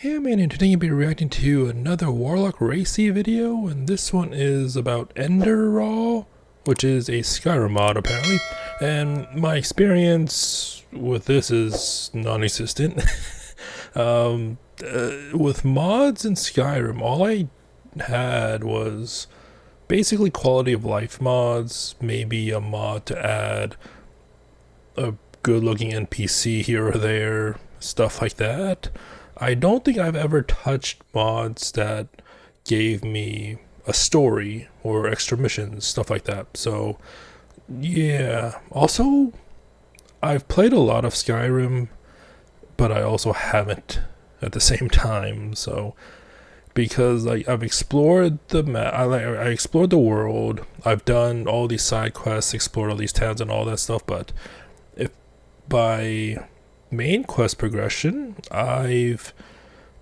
Hey man, and today I'll be reacting to another Warlockracy video, and this one is about Enderal, which is a Skyrim mod apparently, and my experience with this is non-existent. With mods in Skyrim, all I had was basically quality of life mods, maybe a mod to add a good looking NPC here or there, stuff like that. I don't think I've ever touched mods that gave me a story or extra missions, stuff like that. So yeah, also I've played a lot of Skyrim, but I also haven't at the same time. So because I've explored the map, I explored the world, I've done all these side quests, explored all these towns and all that stuff, but if by main quest progression, I've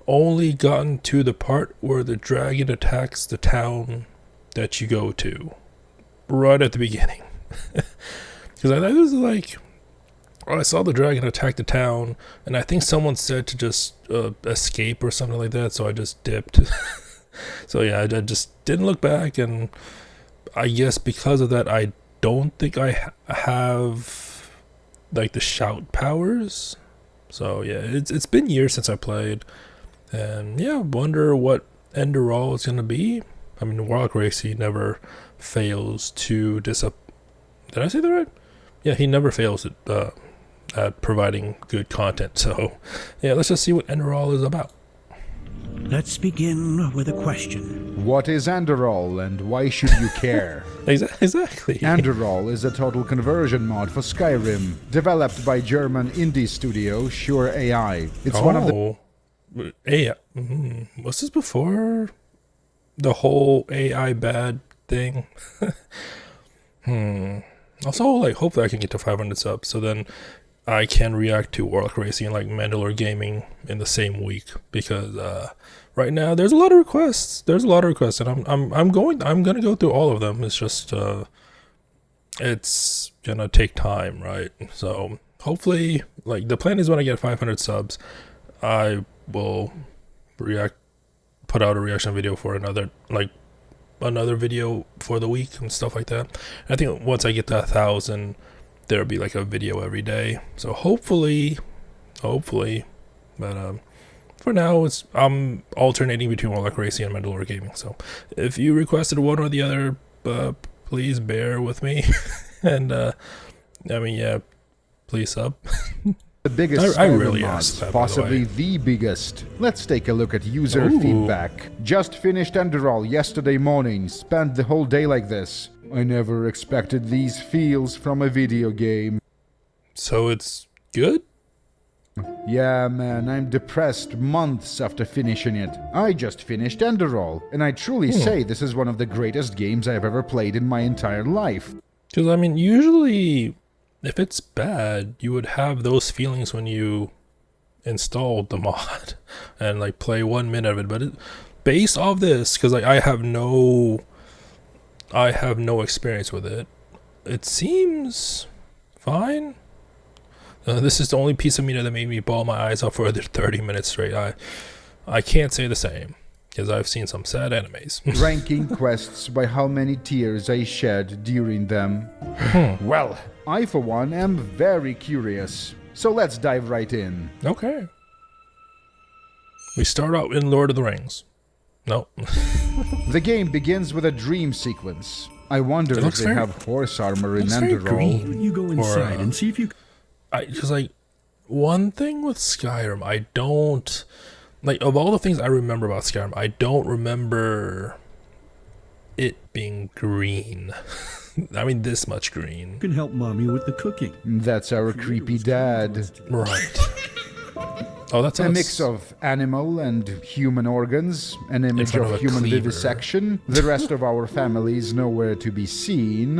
only gotten to the part where the dragon attacks the town that you go to right at the beginning. Because I was like, I saw the dragon attack the town, and I think someone said to just escape or something like that, so I just dipped. So yeah, I just didn't look back, and I guess because of that, I don't think I have like the shout powers. So yeah, it's been years since I played, and yeah, wonder what Enderal is gonna be. I mean, Warlockracy never fails to Did I say that right? Yeah, he never fails at providing good content. So yeah, let's just see what Enderal is about. Let's begin with a question. What is Enderal and why should you care? Exactly. Enderal is a total conversion mod for Skyrim, developed by German indie studio Sure AI. It's one of the AI. Was this before the whole AI bad thing? Also, like, hopefully I can get to 500 subs, so then I can react to Warlockracy and like Mandalore Gaming in the same week, because right now there's a lot of requests. And I'm gonna go through all of them. It's just it's gonna take time, right? So hopefully, like, the plan is when I get 500 subs, I will put out a reaction video for another video for the week and stuff like that. I think once I get to 1,000, there'll be like a video every day. So hopefully, but for now I'm alternating between Warlockracy and Mandalore Gaming. So if you requested one or the other, please bear with me. And I mean, yeah, please sub. The biggest I Skyrim really mod, asked that, possibly the biggest. Let's take a look at user feedback. Just finished Enderal yesterday morning, spent the whole day like this. I never expected these feels from a video game. So it's good? Yeah, man, I'm depressed months after finishing it. I just finished Enderal, and I truly say this is one of the greatest games I've ever played in my entire life. Because, I mean, usually, if it's bad, you would have those feelings when you installed the mod and, like, play 1 minute of it. But based off this, because I have no experience with it, it seems fine. This is the only piece of media that made me bawl my eyes out for 30 minutes straight. I can't say the same, because I've seen some sad animes. Ranking quests by how many tears I shed during them. Well, I for one am very curious, so let's dive right in. Okay. We start out in Lord of the Rings. No. The game begins with a dream sequence. I wonder if they have horse armor in Enderal. You go inside and see if you... Just like, one thing with Skyrim, I don't, like, of all the things I remember about Skyrim, I don't remember it being green. I mean, this much green. can help mommy with the cooking. That's our creepy dad. Right. Oh, that's a mix of animal and human organs, an image of human vivisection. The rest of our family is nowhere to be seen.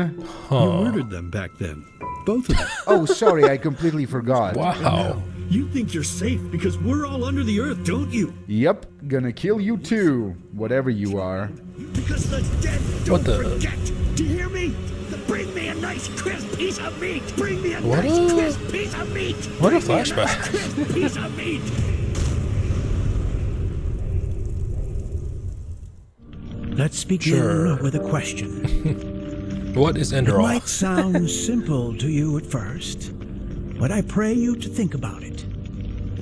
You murdered them back then. Both of them. Oh, sorry, I completely forgot. Wow. You think you're safe because we're all under the earth, don't you? Yep, gonna kill you too, whatever you are. Because the dead What don't the? forget. Do you hear me? Bring me a nice crisp piece of meat. Bring me a What nice a- crisp piece of meat. What a Bring me flashback. nice crisp piece of meat. let's begin Sure. with a question. What is It Enderal? might sound simple to you at first, but I pray you to think about it.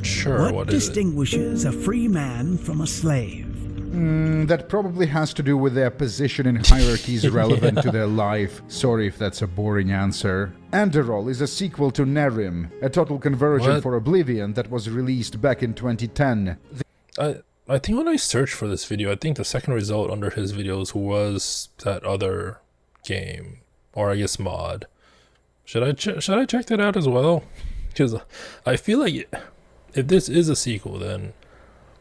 Sure, What what is it? distinguishes a free man from a slave? That probably has to do with their position in hierarchies relevant to their life. Sorry if that's a boring answer. Enderal is a sequel to Nerim, a total conversion What? for Oblivion that was released back in 2010. I think when I searched for this video, I think the second result under his videos was that other game, or I guess mod. Should I check that out as well? Because I feel like if this is a sequel, then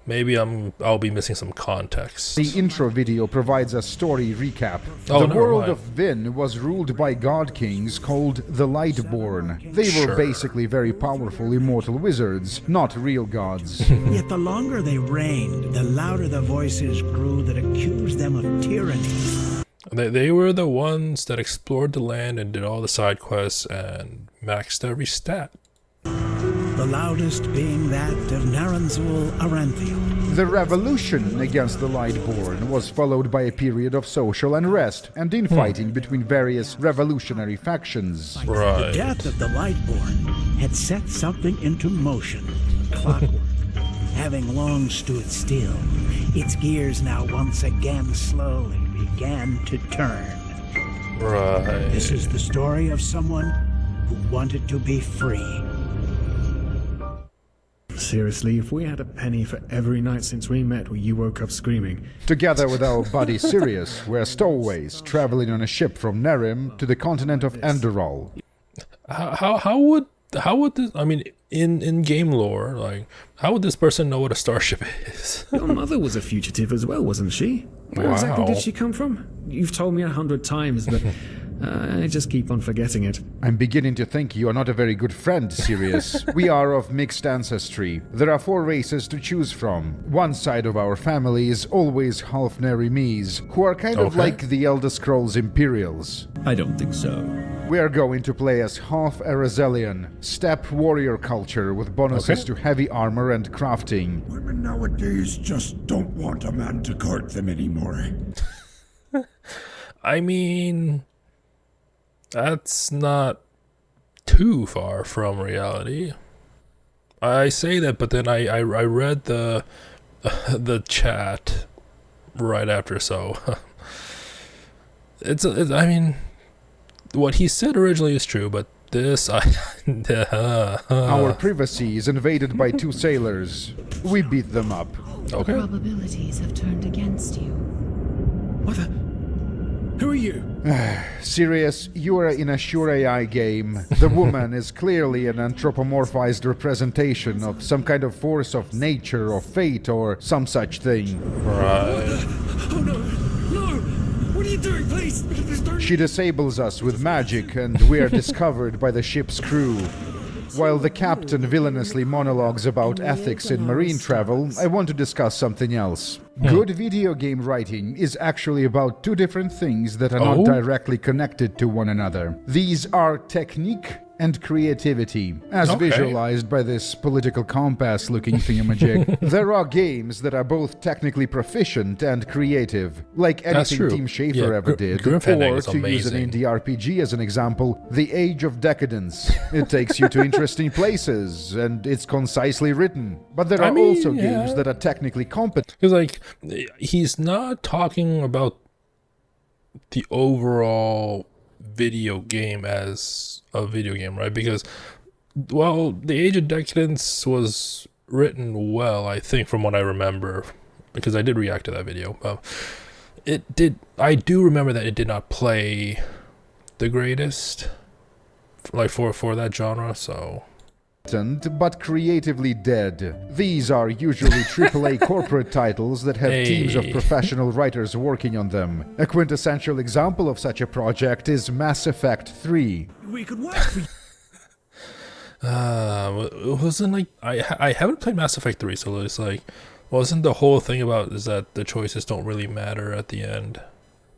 maybe I'll be missing some context. The intro video provides a story recap. Oh, The never world mind. of Vin was ruled by god kings called the Lightborn. They were Sure. basically very powerful immortal wizards, not real gods. Yet the longer they reigned, the louder the voices grew that accused them of tyranny. They were the ones that explored the land and did all the side quests and maxed every stat. The loudest being that of Naranzul Aranthiel. The revolution against the Lightborn was followed by a period of social unrest and infighting between various revolutionary factions. The Right. death of the Lightborn had set something into motion. Clockwork. Having long stood still, its gears now once again slowly began to turn. Right. This is the story of someone who wanted to be free. Seriously, if we had a penny for every night since we met where you woke up screaming, Together with our buddy Sirius, we're stowaways traveling on a ship from Nerim to the continent of Enderal. How would this, I mean, in game lore, like, how would this person know what a starship is? your mother was a fugitive as well, wasn't she? Where exactly Wow. did she come from? You've told me 100 times, but I just keep on forgetting it. I'm beginning to think you are not a very good friend, Sirius. We are of mixed ancestry. There are 4 races to choose from. One side of our family is always half Nerimes, who are kind of Okay. like the Elder Scrolls Imperials. I don't think so. We are going to play as half Arazelian, steppe warrior culture with bonuses Okay. to heavy armor and crafting. Women nowadays just don't want a man to court them anymore. I mean, that's not too far from reality. I say that, but then I read the the chat right after, so it's I mean, what he said originally is true, but this Our privacy is invaded by 2 sailors. We beat them up. okay. Probabilities have turned against you. What the? Who are you? Sirius, you are in a sure AI game. The woman is clearly an anthropomorphized representation of some kind of force of nature or fate or some such thing. Right. Oh no! No! What are you doing, please? She disables us with magic and we are discovered by the ship's crew. While the captain villainously monologues about ethics in marine travel, I want to discuss something else. Good video game writing is actually about 2 different things that are Oh? not directly connected to one another. These are technique and creativity, as Okay. visualized by this political compass-looking thingamajig. There are games that are both technically proficient and creative, like That's anything true. Team Schafer Yeah, ever did, Grim Fandango or is to use an amazing. indie RPG as an example, The Age of Decadence. It takes you to interesting places, and it's concisely written. But there I are mean, also yeah. games that are technically competent. Because, like, he's not talking about the overall video game as a video game, right? Because, well, The Age of Decadence was written well, I think, from what I remember, because I did react to that video. I do remember that it did not play the greatest, like, for that genre, so... But creatively dead. These are usually AAA corporate titles that have teams of Hey. professional writers working on them. A quintessential example of such a project is Mass Effect 3. We could work for you. It wasn't like I haven't played Mass Effect 3, so it's like, wasn't the whole thing about is that the choices don't really matter at the end,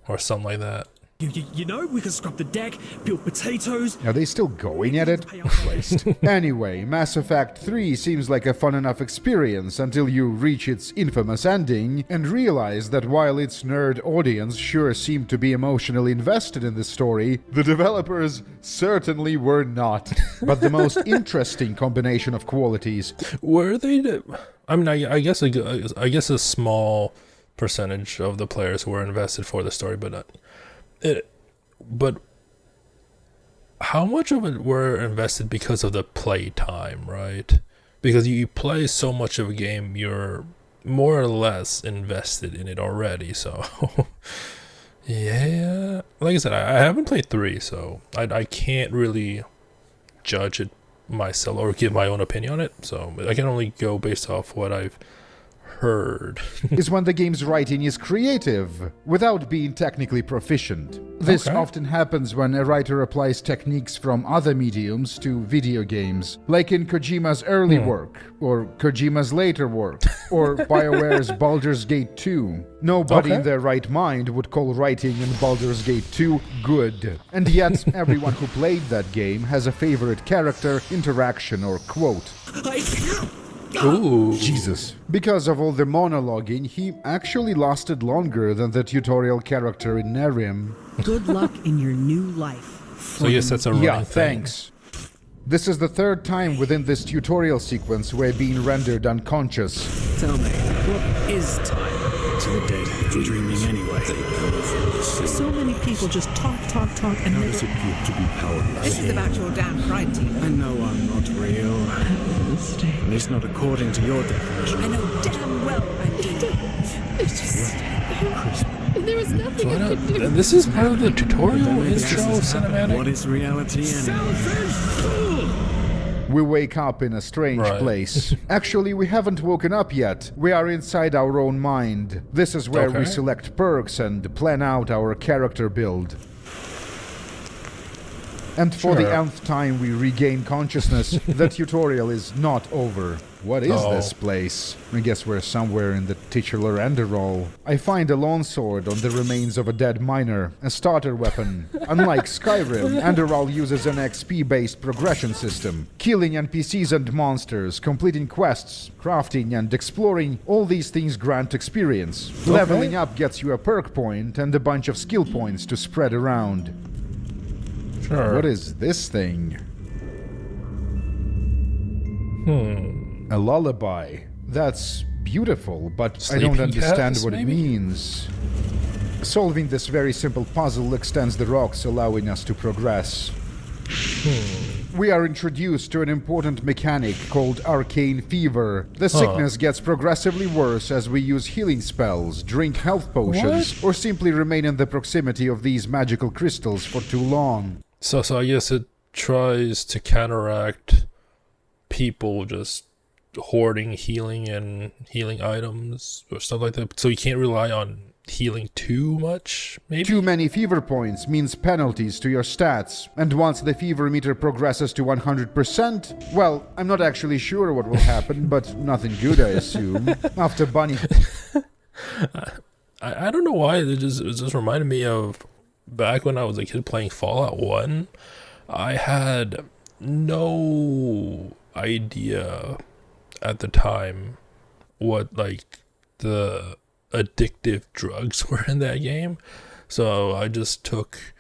or something like that? You know, we can scrub the deck, peel potatoes. Are they still going at it? Christ. Anyway, Mass Effect 3 seems like a fun enough experience until you reach its infamous ending and realize that while its nerd audience sure seemed to be emotionally invested in the story, the developers certainly were not. But the most interesting combination of qualities. Were they? I mean, I guess a small percentage of the players were invested for the story, but how much of it were invested because of the play time, right? Because you play so much of a game, you're more or less invested in it already. So, yeah, like I said, I haven't played 3, so I can't really judge it myself or give my own opinion on it. So I can only go based off what I've heard. Is when the game's writing is creative, without being technically proficient. This often happens when a writer applies techniques from other mediums to video games, like in Kojima's early work, or Kojima's later work, or BioWare's Baldur's Gate 2. Nobody in their right mind would call writing in Baldur's Gate 2 good. And yet, everyone who played that game has a favorite character, interaction, or quote. Ooh. Jesus. Because of all the monologuing, he actually lasted longer than the tutorial character in Nerim. Good luck in your new life. So yes, that's a running thing. Thanks. This is the third time within this tutorial sequence we're being rendered unconscious. Tell me, what is time to the dead and dreaming anyway? So many people just talk, and never... Does it feel to be powerless? This is about your damn pride, team. I know I'm not real. At least not according to your definition. I know damn well I'm It's just... There was nothing I could do. And this is part of the tutorial intro cinematic. What is reality anyway? We wake up in a strange place. Actually, we haven't woken up yet. We are inside our own mind. This is where we select perks and plan out our character build. And for the nth time we regain consciousness, the tutorial is not over. What is this place? I guess we're somewhere in the titular Enderal. I find a longsword on the remains of a dead miner, a starter weapon. Unlike Skyrim, Enderal uses an XP-based progression system. Killing NPCs and monsters, completing quests, crafting and exploring, all these things grant experience. Leveling up gets you a perk point and a bunch of skill points to spread around. What is this thing? A lullaby. That's beautiful, but I don't understand what it means. Solving this very simple puzzle extends the rocks, allowing us to progress. We are introduced to an important mechanic called Arcane Fever. The sickness gets progressively worse as we use healing spells, drink health potions, or simply remain in the proximity of these magical crystals for too long. So I guess it tries to counteract people just hoarding healing items or stuff like that. So you can't rely on healing too much, maybe? Too many fever points means penalties to your stats. And once the fever meter progresses to 100%, well, I'm not actually sure what will happen, but nothing good, I assume. After Bunny... I don't know why, it just reminded me of back when I was a kid playing Fallout 1. I had no idea at the time what like the addictive drugs were in that game. So I just took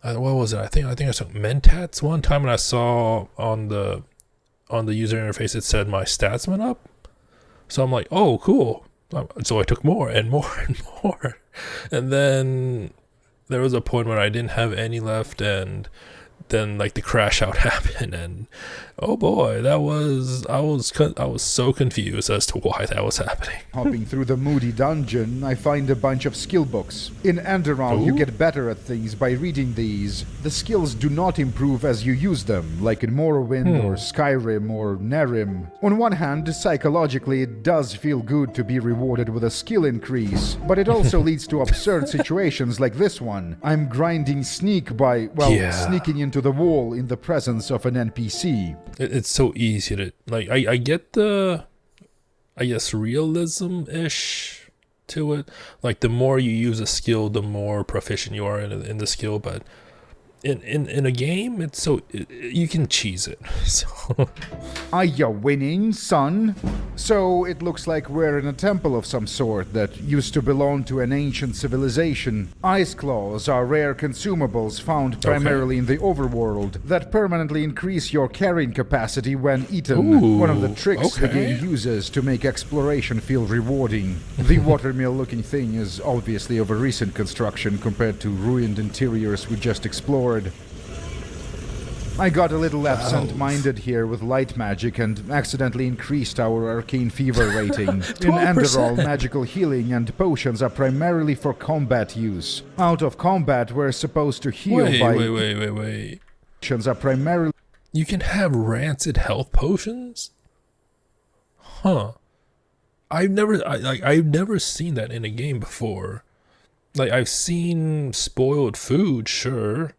what was it? I think I took Mentats one time, and I saw on the user interface it said my stats went up. So I'm like, oh, cool. So I took more and more and more. And then there was a point where I didn't have any left, and then like the crash out happened, and oh boy, I was so confused as to why that was happening. Hopping through the moody dungeon, I find a bunch of skill books. In Enderal, you get better at things by reading these. The skills do not improve as you use them, like in Morrowind or Skyrim or Nerim. On one hand, psychologically it does feel good to be rewarded with a skill increase, but it also leads to absurd situations like this one. I'm grinding sneak by, sneaking into the wall in the presence of an NPC. It's so easy to, like, I get the, I guess, realism-ish to it. Like the more you use a skill, the more proficient you are in the skill. But in a game, it's so you can cheese it. So Are you winning, son? So it looks like we're in a temple of some sort that used to belong to an ancient civilization. Ice claws are rare consumables found primarily in the overworld that permanently increase your carrying capacity when eaten. Ooh, One of the tricks the okay. game uses to make exploration feel rewarding. The watermill-looking thing is obviously of a recent construction compared to ruined interiors we just explored. I got a little absent-minded here with light magic and accidentally increased our arcane fever rating. In 12%. Enderal, magical healing and potions are primarily for combat use. Out of combat, we're supposed to heal wait. potions are primarily... You can have rancid health potions? Huh. I've never seen that in a game before. Like, I've seen spoiled food, sure,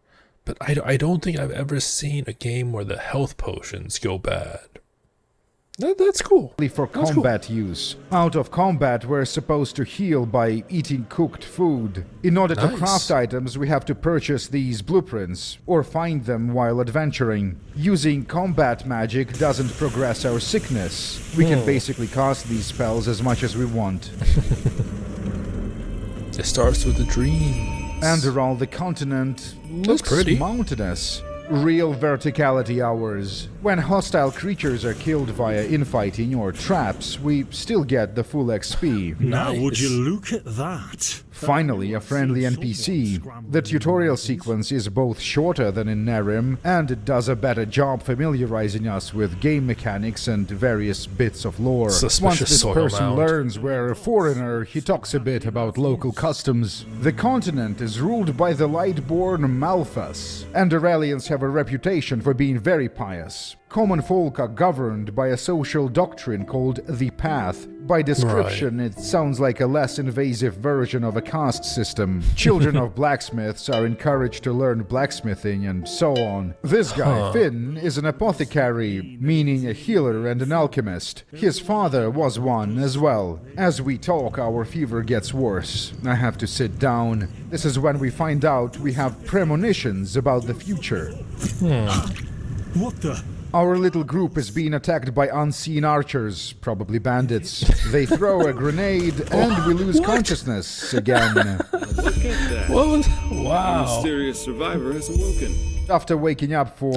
but I don't think I've ever seen a game where the health potions go bad. That's cool. for That's combat use. Out of combat, we're supposed to heal by eating cooked food. In order to Nice. craft items, we have to purchase these blueprints, or find them while adventuring. Using combat magic doesn't progress our sickness. We can basically cast these spells as much as we want. It starts with a dream. Enderal, the continent, looks pretty. mountainous. Real verticality hours. When hostile creatures are killed via infighting or traps, we still get the full XP. Now, would you Nice. look at that? Finally, a friendly NPC. The tutorial sequence is both shorter than in Nerim, and it does a better job familiarizing us with game mechanics and various bits of lore. Suspicious Once this soil person mound. learns we're a foreigner, he talks a bit about local customs. The continent is ruled by the Lightborn Malthus, and Aurelians have a reputation for being very pious. Common folk are governed by a social doctrine called the Path. By description, it sounds like a less invasive version of a caste system. Children of blacksmiths are encouraged to learn blacksmithing and so on. This guy, Finn, is an apothecary, meaning a healer and an alchemist. His father was one as well. As we talk, our fever gets worse. I have to sit down. This is when we find out we have premonitions about the future. What the? Our little group is being attacked by unseen archers, probably bandits. They throw a grenade and we lose consciousness again. What was? Wow. Mysterious survivor has awoken. After waking up for,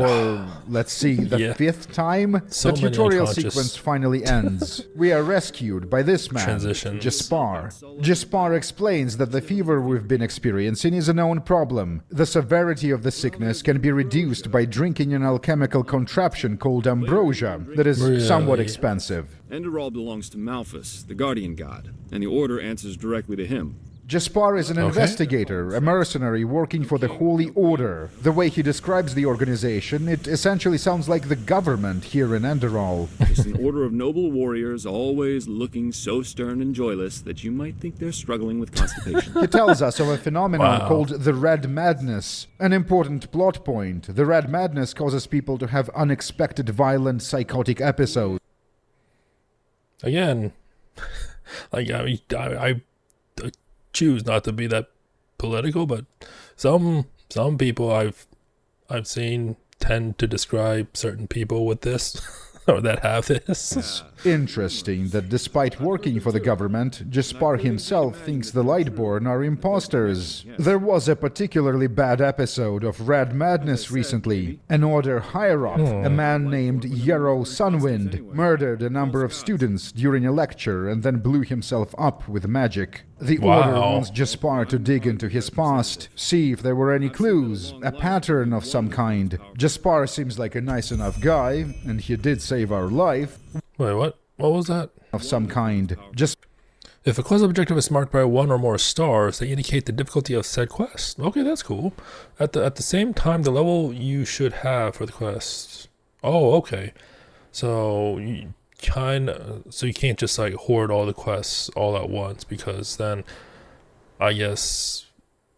let's see, the Yeah. 5th time, So the many tutorial unconscious. sequence finally ends. We are rescued by this man, Transitions. Jaspar. Jaspar explains that the fever we've been experiencing is a known problem. The severity of the sickness can be reduced by drinking an alchemical contraption called ambrosia that is somewhat Really? expensive. Enderal belongs to Malthus, the guardian god, and the order answers directly to him. Jaspar is an investigator, a mercenary working for the Holy Order. The way he describes the organization, it essentially sounds like the government here in Enderal. It's an order of noble warriors, always looking so stern and joyless that you might think they're struggling with constipation. He tells us of a phenomenon Wow. called the Red Madness. An important plot point. The Red Madness causes people to have unexpected violent psychotic episodes. Again, like I choose not to be that political, but some people I've seen tend to describe certain people with this or that have this. Interesting that despite working for the government, Jaspar himself thinks the Lightborn are imposters. There was a particularly bad episode of Red Madness recently. An order higher up, a man named Yarrow Sunwind, murdered a number of students during a lecture and then blew himself up with magic. The order Wow. wants Jaspar to dig into his past, see if there were any clues, a pattern of some kind. Jaspar seems like a nice enough guy, and he did save our life, Wait, what? What was that? of some kind. Just If a quest objective is marked by one or more stars, they indicate the difficulty of said quest. Okay, that's cool. At the same time, the level you should have for the quest. Oh, okay. So you can't just like hoard all the quests all at once, because then I guess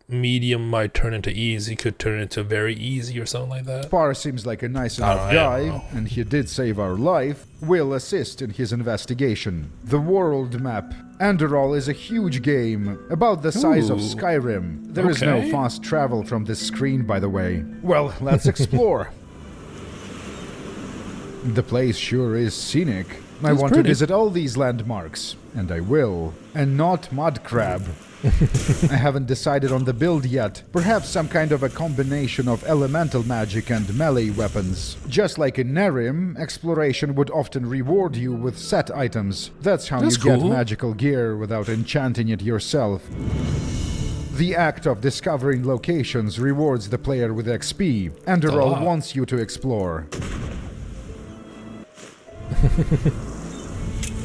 medium might turn into easy, could turn into very easy or something like that. Spar seems like a nice I enough don't guy, know. and he did save our life. We'll assist in his investigation. The world map. Enderal is a huge game, about the size of Ooh. Skyrim. There is no Okay. fast travel from this screen, by the way. Well, let's explore. The place sure is scenic. I It's want pretty. to visit all these landmarks, and I will. And not mud crab. I haven't decided on the build yet. Perhaps some kind of a combination of elemental magic and melee weapons. Just like in Nerim, exploration would often reward you with set items. That's how That's you get cool. magical gear without enchanting it yourself. The act of discovering locations rewards the player with XP. Enderal Ah. wants you to explore.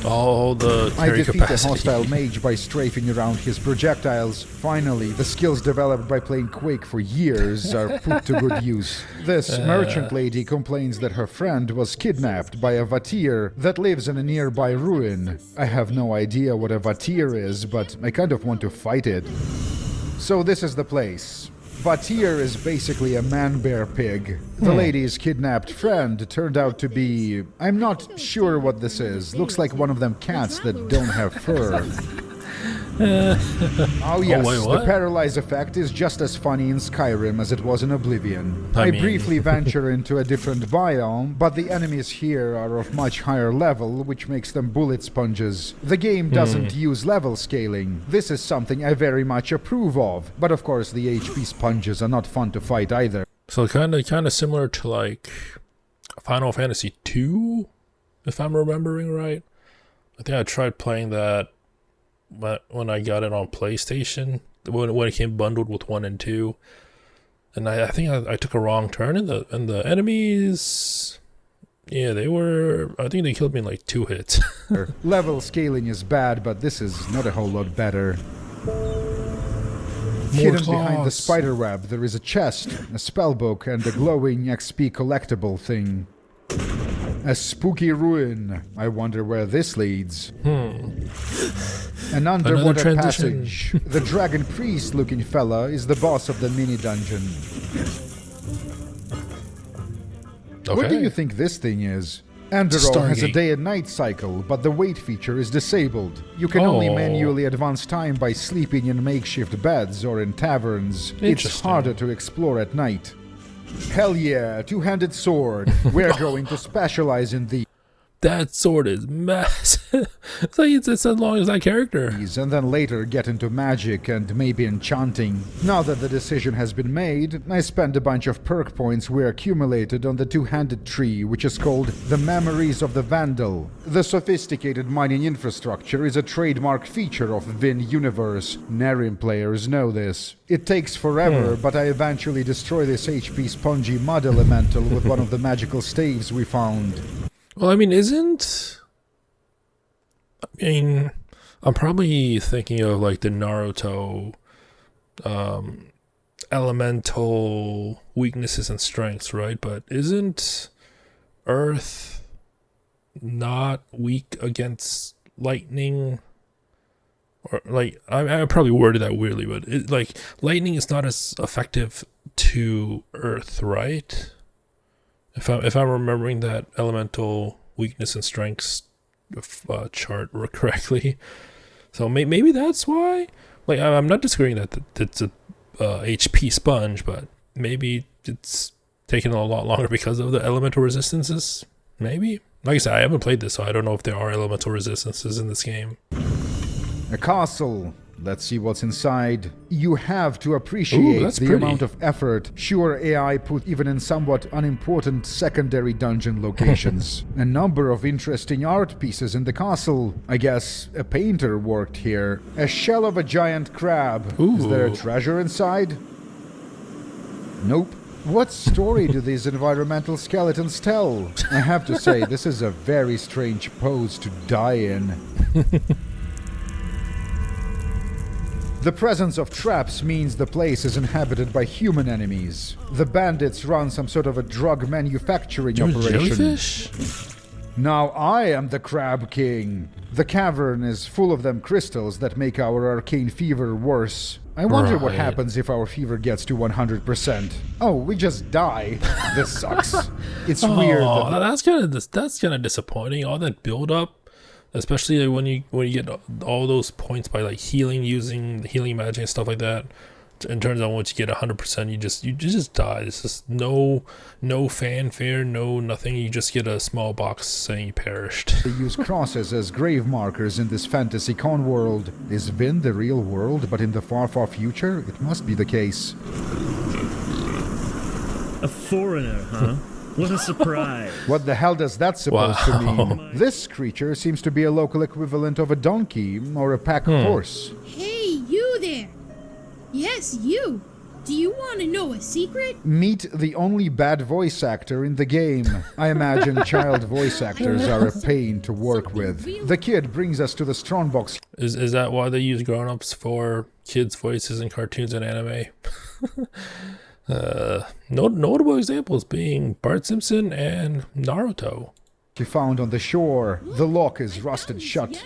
Oh, the I carry defeat a capacity. hostile mage by strafing around his projectiles. Finally, the skills developed by playing Quake for years are put to good use. This merchant lady complains that her friend was kidnapped by a vatir that lives in a nearby ruin. I have no idea what a vatir is, but I kind of want to fight it. So this is the place. Vatir is basically a man-bear pig. The lady's kidnapped friend turned out to be... I'm not sure what this is. Looks like one of them cats that don't have fur. Oh yes, wait, the what? paralyze effect is just as funny in Skyrim as it was in Oblivion. I I mean- briefly venture into a different biome, but the enemies here are of much higher level, which makes them bullet sponges. The game doesn't use level scaling. This is something I very much approve of, but of course the HP sponges are not fun to fight either. So kind of similar to like Final Fantasy 2, if I'm remembering right. I think I tried playing that when I got it on PlayStation, when it came bundled with 1 and 2, and I think I took a wrong turn, and the enemies, yeah, I think they killed me in like 2 hits. Level scaling is bad, but this is not a whole lot better. More Hidden behind the claws. spider web, there is a chest, a spellbook, and a glowing XP collectible thing. A spooky ruin. I wonder where this leads. An underwater transition. passage. The dragon priest looking fella is the boss of the mini dungeon. What do you think this thing is? Enderal has a Stargate. day and night cycle, but the wait feature is disabled. You can only Oh. manually advance time by sleeping in makeshift beds or in taverns. It's Interesting. harder to explore at night. Hell yeah, two-handed sword. We're going to specialize in these. That sword is massive. It's like it's as long as that character. And then later get into magic and maybe enchanting. Now that the decision has been made, I spent a bunch of perk points we accumulated on the two-handed tree, which is called the Memories of the Vandal. The sophisticated mining infrastructure is a trademark feature of Vin Universe. Nerim players know this. It takes forever, but I eventually destroy this HP spongy mud elemental with one of the magical staves we found. Well, I mean, I'm probably thinking of like the Naruto elemental weaknesses and strengths, right? But isn't Earth not weak against lightning? Or like, I probably worded that weirdly, but like lightning is not as effective to Earth, right? If I'm remembering that elemental weakness and strengths chart correctly, so maybe that's why. Like I'm not disagreeing that it's a HP sponge, but maybe it's taking a lot longer because of the elemental resistances. Maybe. Like I said, I haven't played this, so I don't know if there are elemental resistances in this game. A castle. Let's see what's inside. You have to Ooh, appreciate that's the pretty. amount of effort sure AI put even in somewhat unimportant secondary dungeon locations. A number of interesting art pieces in the castle. I guess a painter worked here. A shell of a giant crab. Is there a Ooh. treasure inside? Nope. What story do these environmental skeletons tell? I have to say, this is a very strange pose to die in. The presence of traps means the place is inhabited by human enemies. The bandits run some sort of a drug manufacturing operation. Jellyfish? Now I am the Crab King. The cavern is full of them crystals that make our arcane fever worse. I wonder what Right. happens if our fever gets to 100%. Oh, we just die. This sucks. It's weird. Oh, That that's kind of disappointing. All that build up, especially like when you get all those points by like healing, using the healing magic and stuff like that. And turns out once you get 100%, you just die. There's just no fanfare, no nothing. You just get a small box saying you perished. they use crosses as grave markers in this fantasy con world. Is Vin the real world, but in the far, far future? It must be the case. A foreigner, huh? What a surprise. What the hell does that supposed to Wow. mean? This creature seems to be a local equivalent of a donkey or a pack horse. Hey, you there! Yes, you! Do you want to know a secret? Meet the only bad voice actor in the game. I imagine child voice actors are a pain to work with. The kid brings us to the strongbox. Is that why they use grown-ups for kids' voices in cartoons and anime? Notable examples being Bart Simpson and Naruto. He found on the shore. The lock is rusted shut.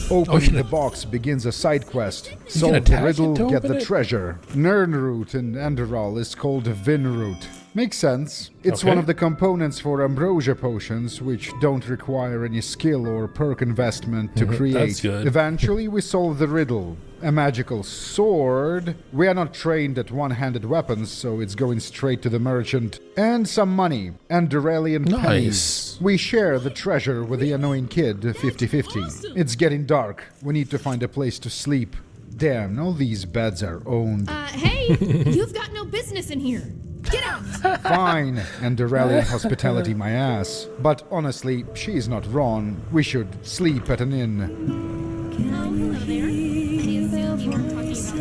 Opening the box begins a side quest. Solve the attack riddle, it to get open the it? treasure. Nirnroot in Enderal is called Vinroot. Makes sense. It's one Okay. of the components for ambrosia potions, which don't require any skill or perk investment to create. that's good. Eventually, we solve the riddle. A magical sword. We are not trained at one-handed weapons, so it's going straight to the merchant. And some money. And Duralian Nice. pennies. We share the treasure with the annoying kid, 50-50. It's getting dark. We need to find a place to sleep. Damn, all these beds are owned. Hey! You've got no business in here! Get out! Fine, and Duralian hospitality my ass. But honestly, she's not wrong. We should sleep at an inn. Hello there. I assume you were talking about Countess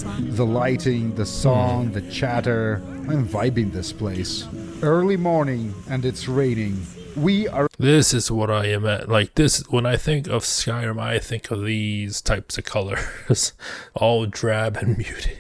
Delphine. The lighting, the song, the chatter. I'm vibing this place. Early morning, and it's raining. We are This is what I am at. Like this, when I think of Skyrim, I think of these types of colors, all drab and muted.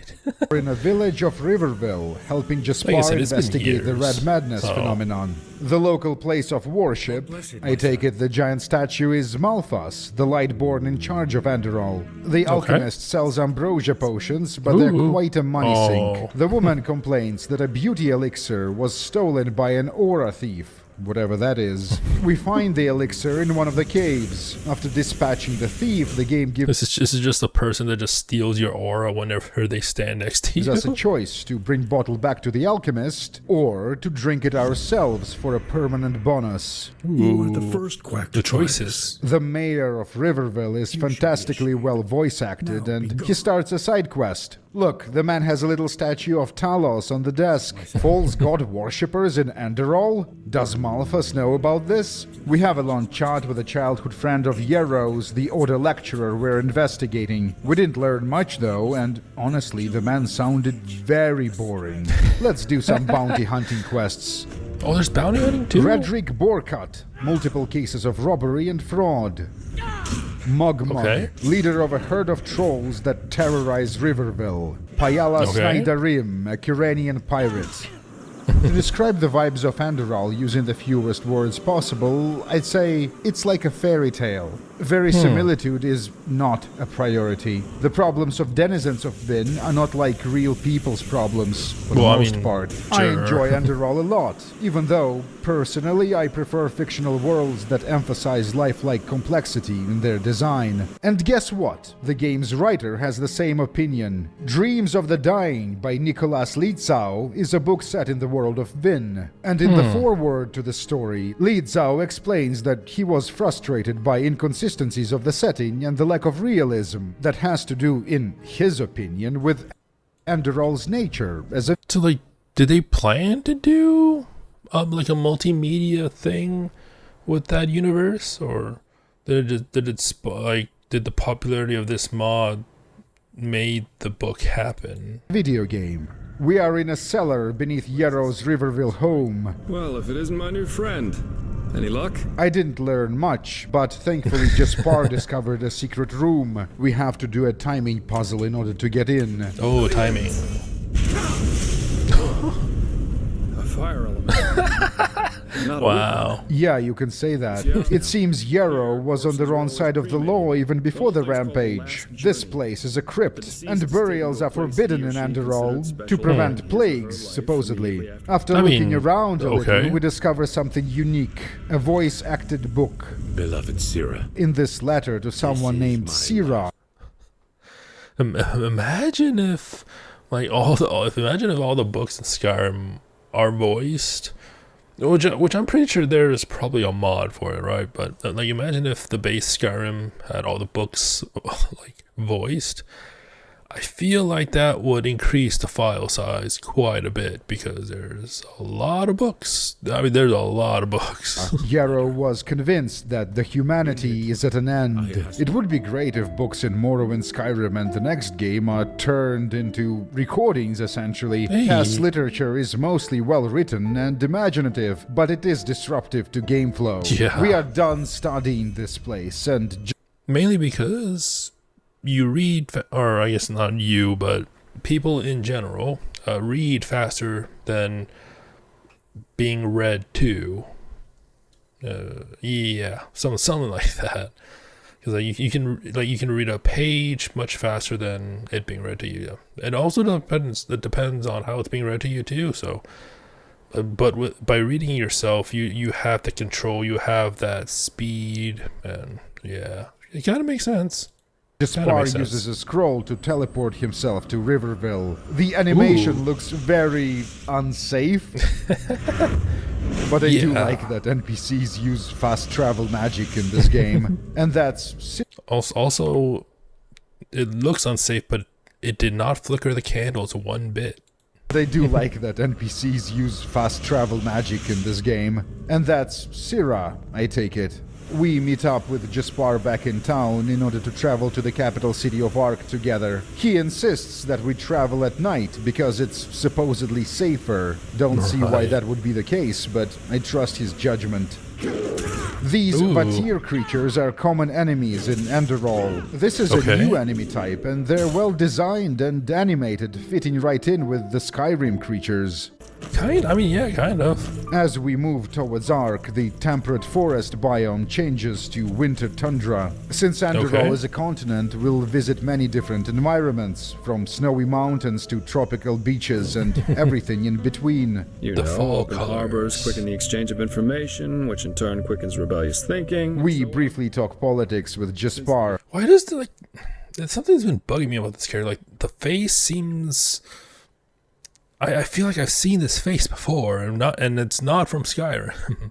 in a village of Riverville, helping Like I Jaspar said, it's been investigate the years. Red Madness Oh. phenomenon. The local place of worship. I take it the giant statue is Malphas, the Lightborn in charge of Enderal. The alchemist sells ambrosia potions, but they're Ooh. quite a money Oh. sink. The woman complains that a beauty elixir was stolen by an aura thief. Whatever that is. We find the elixir in one of the caves. After dispatching the thief, the game gives This is just a person that just steals your aura whenever they stand next to you. us a choice to bring bottle back to the alchemist or to drink it ourselves for a permanent bonus. You were the first quack The to try choices. The mayor of Riverville is fantastically well voice acted, and he starts a side quest. Look, the man has a little statue of Talos on the desk. False god worshippers in Enderal? Does Malphas know about this? We have a long chat with a childhood friend of Yero's, the Order lecturer we're investigating. We didn't learn much though, and honestly, the man sounded very boring. Let's do some bounty hunting quests. Oh, there's bounty hunting too. Redrick Borcut, multiple cases of robbery and fraud. Mugmug, Okay. leader of a herd of trolls that terrorize Riverville. Payala Okay. Snyderim, a Kuranian pirate. To describe the vibes of Enderal using the fewest words possible, I'd say it's like a fairy tale. Verisimilitude is not a priority. The problems of denizens of Vin are not like real people's problems, for the Well, I most mean, part. I sure. enjoy Enderal a lot, even though, personally, I prefer fictional worlds that emphasize lifelike complexity in their design. And guess what? The game's writer has the same opinion. Dreams of the Dying by Nicolas Litzau is a book set in the world of Vin. And in the foreword to the story, Litzau explains that he was frustrated by inconsistencies of the setting and the lack of realism that has to do, in his opinion, with Enderal's nature as a So like, did they plan to do like a multimedia thing with that universe, or did the popularity of this mod made the book happen? video game. We are in a cellar beneath Yero's Riverville home. Well, if it isn't my new friend. Any luck? I didn't learn much, but thankfully Jaspar discovered a secret room. We have to do a timing puzzle in order to get in. Oh, timing. A fire element. Not Wow. Yeah, you can say that. It seems Yarrow was on the wrong side of the law even before the rampage. This place is a crypt, and burials are forbidden in Enderal to prevent plagues, supposedly. After looking around a little, we discover something unique. A voice-acted book. Beloved Sira. In this letter to someone named Sira. Imagine if, like, imagine if all the books in Skyrim are voiced. Which I'm pretty sure there is probably a mod for it, right? But like, imagine if the base Skyrim had all the books like voiced. I feel like that would increase the file size quite a bit because there's a lot of books. I mean, there's a lot of books. Yarrow was convinced that the humanity is at an end. It would be great if books in Morrowind, Skyrim, and the next game are turned into recordings, essentially. Past literature is mostly well-written and imaginative, but it is disruptive to game flow. Yeah. We are done studying this place, and mainly because you read, or I guess not you, but people in general read faster than being read to. Yeah, something like that. Because like you can read a page much faster than it being read to you. It also depends on how it's being read to you too. So, but by reading yourself, you have the control, you have that speed, and yeah, it kind of makes sense. Jaspar uses a scroll to teleport himself to Riverville. The animation looks very unsafe, but I do like that NPCs use fast travel magic in this game, and that's... Also, it looks unsafe, but it did not flicker the candles one bit. They do like that NPCs use fast travel magic in this game, and that's Sira, I take it. We meet up with Jaspar back in town in order to travel to the capital city of Ark together. He insists that we travel at night because it's supposedly safer. Don't see why that would be the case, but I trust his judgment. These Vatir creatures are common enemies in Enderal. This is a new enemy type, and they're well designed and animated, fitting right in with the Skyrim creatures. Kind of. As we move towards Ark, the temperate forest biome changes to winter tundra. Since Enderal is a continent, we'll visit many different environments, from snowy mountains to tropical beaches and everything in between. You know, open harbors quicken the exchange of information, which in turn quickens rebellious thinking. We briefly talk politics with Jaspar. Why does something's been bugging me about this character? Like, the face seems... I feel like I've seen this face before, and it's not from Skyrim.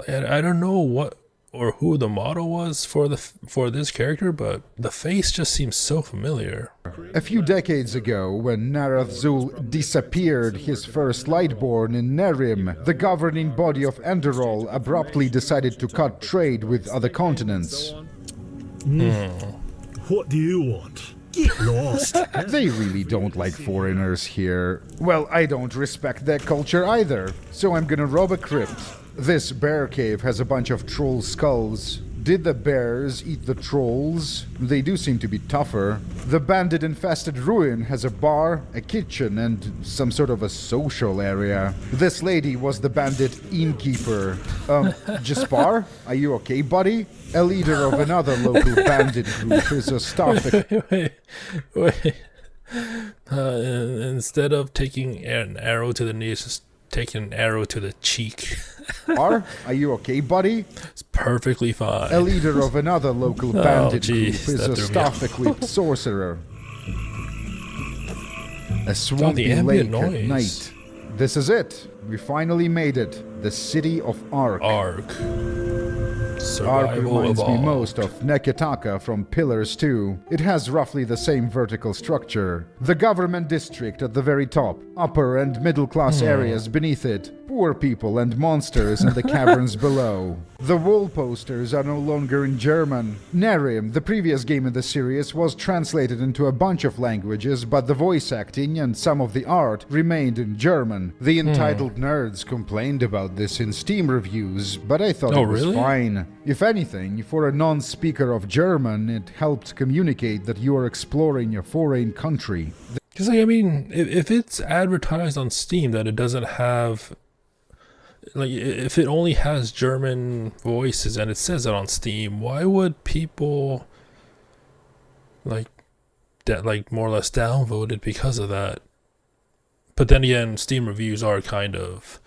I don't know what or who the model was for this character, but the face just seems so familiar. A few decades ago, when Narathzul disappeared his first Lightborn in Nerim, the governing body of Enderal abruptly decided to cut trade with other continents. What do you want? Get lost. They really don't like foreigners here. Well, I don't respect their culture either, so I'm gonna rob a crypt. This bear cave has a bunch of troll skulls. Did the bears eat the trolls? They do seem to be tougher. The bandit-infested ruin has a bar, a kitchen, and some sort of a social area. This lady was the bandit innkeeper. Jaspar, are you okay, buddy? A leader of another local bandit group is a staff... Wait. Instead of taking an arrow to the knee, it's just taking an arrow to the cheek. Are you okay, buddy? It's perfectly fine. A leader of another local bandit group geez, is a staff-equipped sorcerer. A swampy lake at night. This is it. We finally made it. The city of Ark. Ark reminds me most of Neketaka from Pillars 2. It has roughly the same vertical structure. The government district at the very top, upper and middle class areas beneath it, poor people and monsters in the caverns below. The wall posters are no longer in German. Nerim, the previous game in the series, was translated into a bunch of languages, but the voice acting and some of the art remained in German. The entitled nerds complained about this in Steam reviews, but I thought it was fine. If anything, for a non-speaker of German, it helped communicate that you are exploring a foreign country. Because, I mean, if it's advertised on Steam that it doesn't have... like if it only has German voices and it says it on Steam, why would people like more or less downvote it because of that? But then again, Steam reviews are kind of,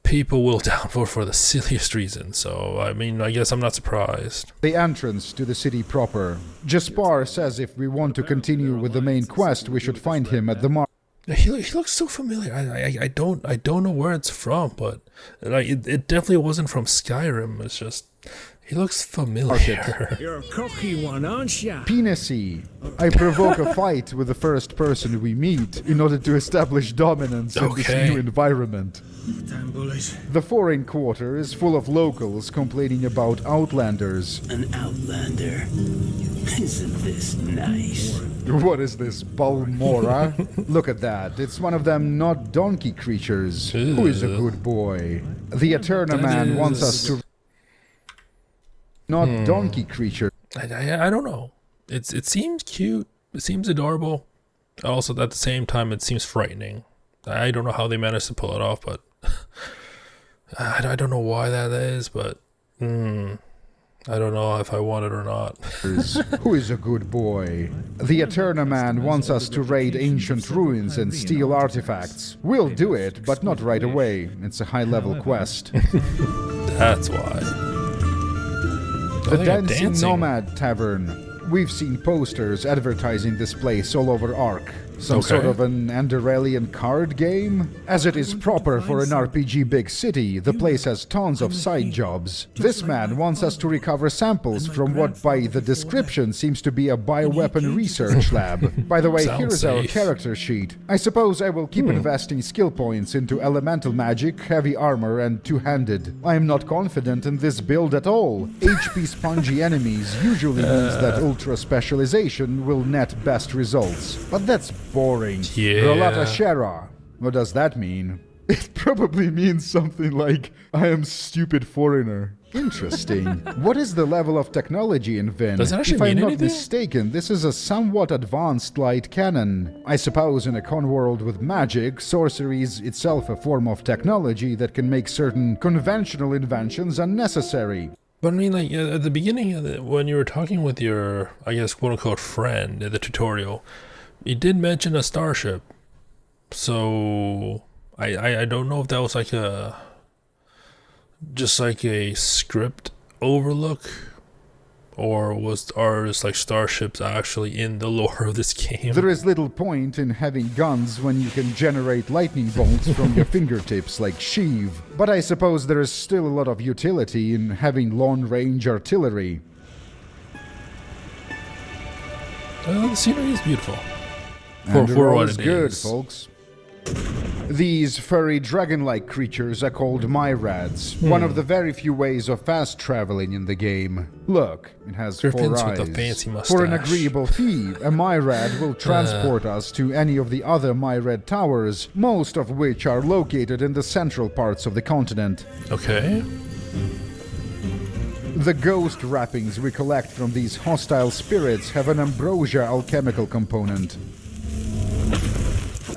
people will downvote for the silliest reasons, so I mean, I guess I'm not surprised. The entrance to the city proper. Jaspar says if we want to continue with the main quest, we should find him at the market. He looks so familiar. I don't know where it's from, but like it definitely wasn't from Skyrim. It's just he looks familiar. You're a cocky one, aren't ya? Penisy. I provoke a fight with the first person we meet in order to establish dominance in this new environment. Damn bullies. The foreign quarter is full of locals complaining about outlanders. An outlander? Isn't this nice? What is this, Balmora? Look at that. It's one of them not donkey creatures. Who is a good boy? The Eterna man wants us to... Not donkey creature. I don't know. It seems cute. It seems adorable. Also, at the same time, it seems frightening. I don't know how they managed to pull it off, but I don't know why that is, but I don't know if I want it or not. Who is a good boy? The Eterna man wants us to raid ancient ruins and steal artifacts. We'll do it, but not right away. It's a high-level quest. That's why. The Dancing Nomad Tavern. We've seen posters advertising this place all over Ark. Some sort of an Enderalian card game? As it is proper for an RPG big city, the place has tons of side jobs. This man wants us to recover samples from what by the description seems to be a bioweapon research lab. By the way, here is our character sheet. I suppose I will keep investing skill points into elemental magic, heavy armor, and two-handed. I am not confident in this build at all. HP spongy enemies usually means that ultra specialization will net best results. But that's boring. Rolata Shera. What does that mean? It probably means something like, I am stupid foreigner. Interesting. What is the level of technology in Vin? Does it actually If I'm mean not anything? mistaken, this is a somewhat advanced light cannon. I suppose in a con world with magic, sorcery is itself a form of technology that can make certain conventional inventions unnecessary. But I mean, like, at the beginning, when you were talking with your, I guess, quote-unquote friend in the tutorial, you did mention a starship. So, I don't know if that was like just like a script overlook, or are just like starships actually in the lore of this game? There is little point in having guns when you can generate lightning bolts from your fingertips like Sheev, but I suppose there is still a lot of utility in having long-range artillery. The scenery is beautiful. For what is it good, is. folks. These furry dragon-like creatures are called Myrads, one of the very few ways of fast traveling in the game. Look, it has Griffins 4 eyes. with a fancy For an mustache. agreeable fee, a Myrad will transport us to any of the other Myrad towers, most of which are located in the central parts of the continent. Okay. The ghost wrappings we collect from these hostile spirits have an ambrosia alchemical component.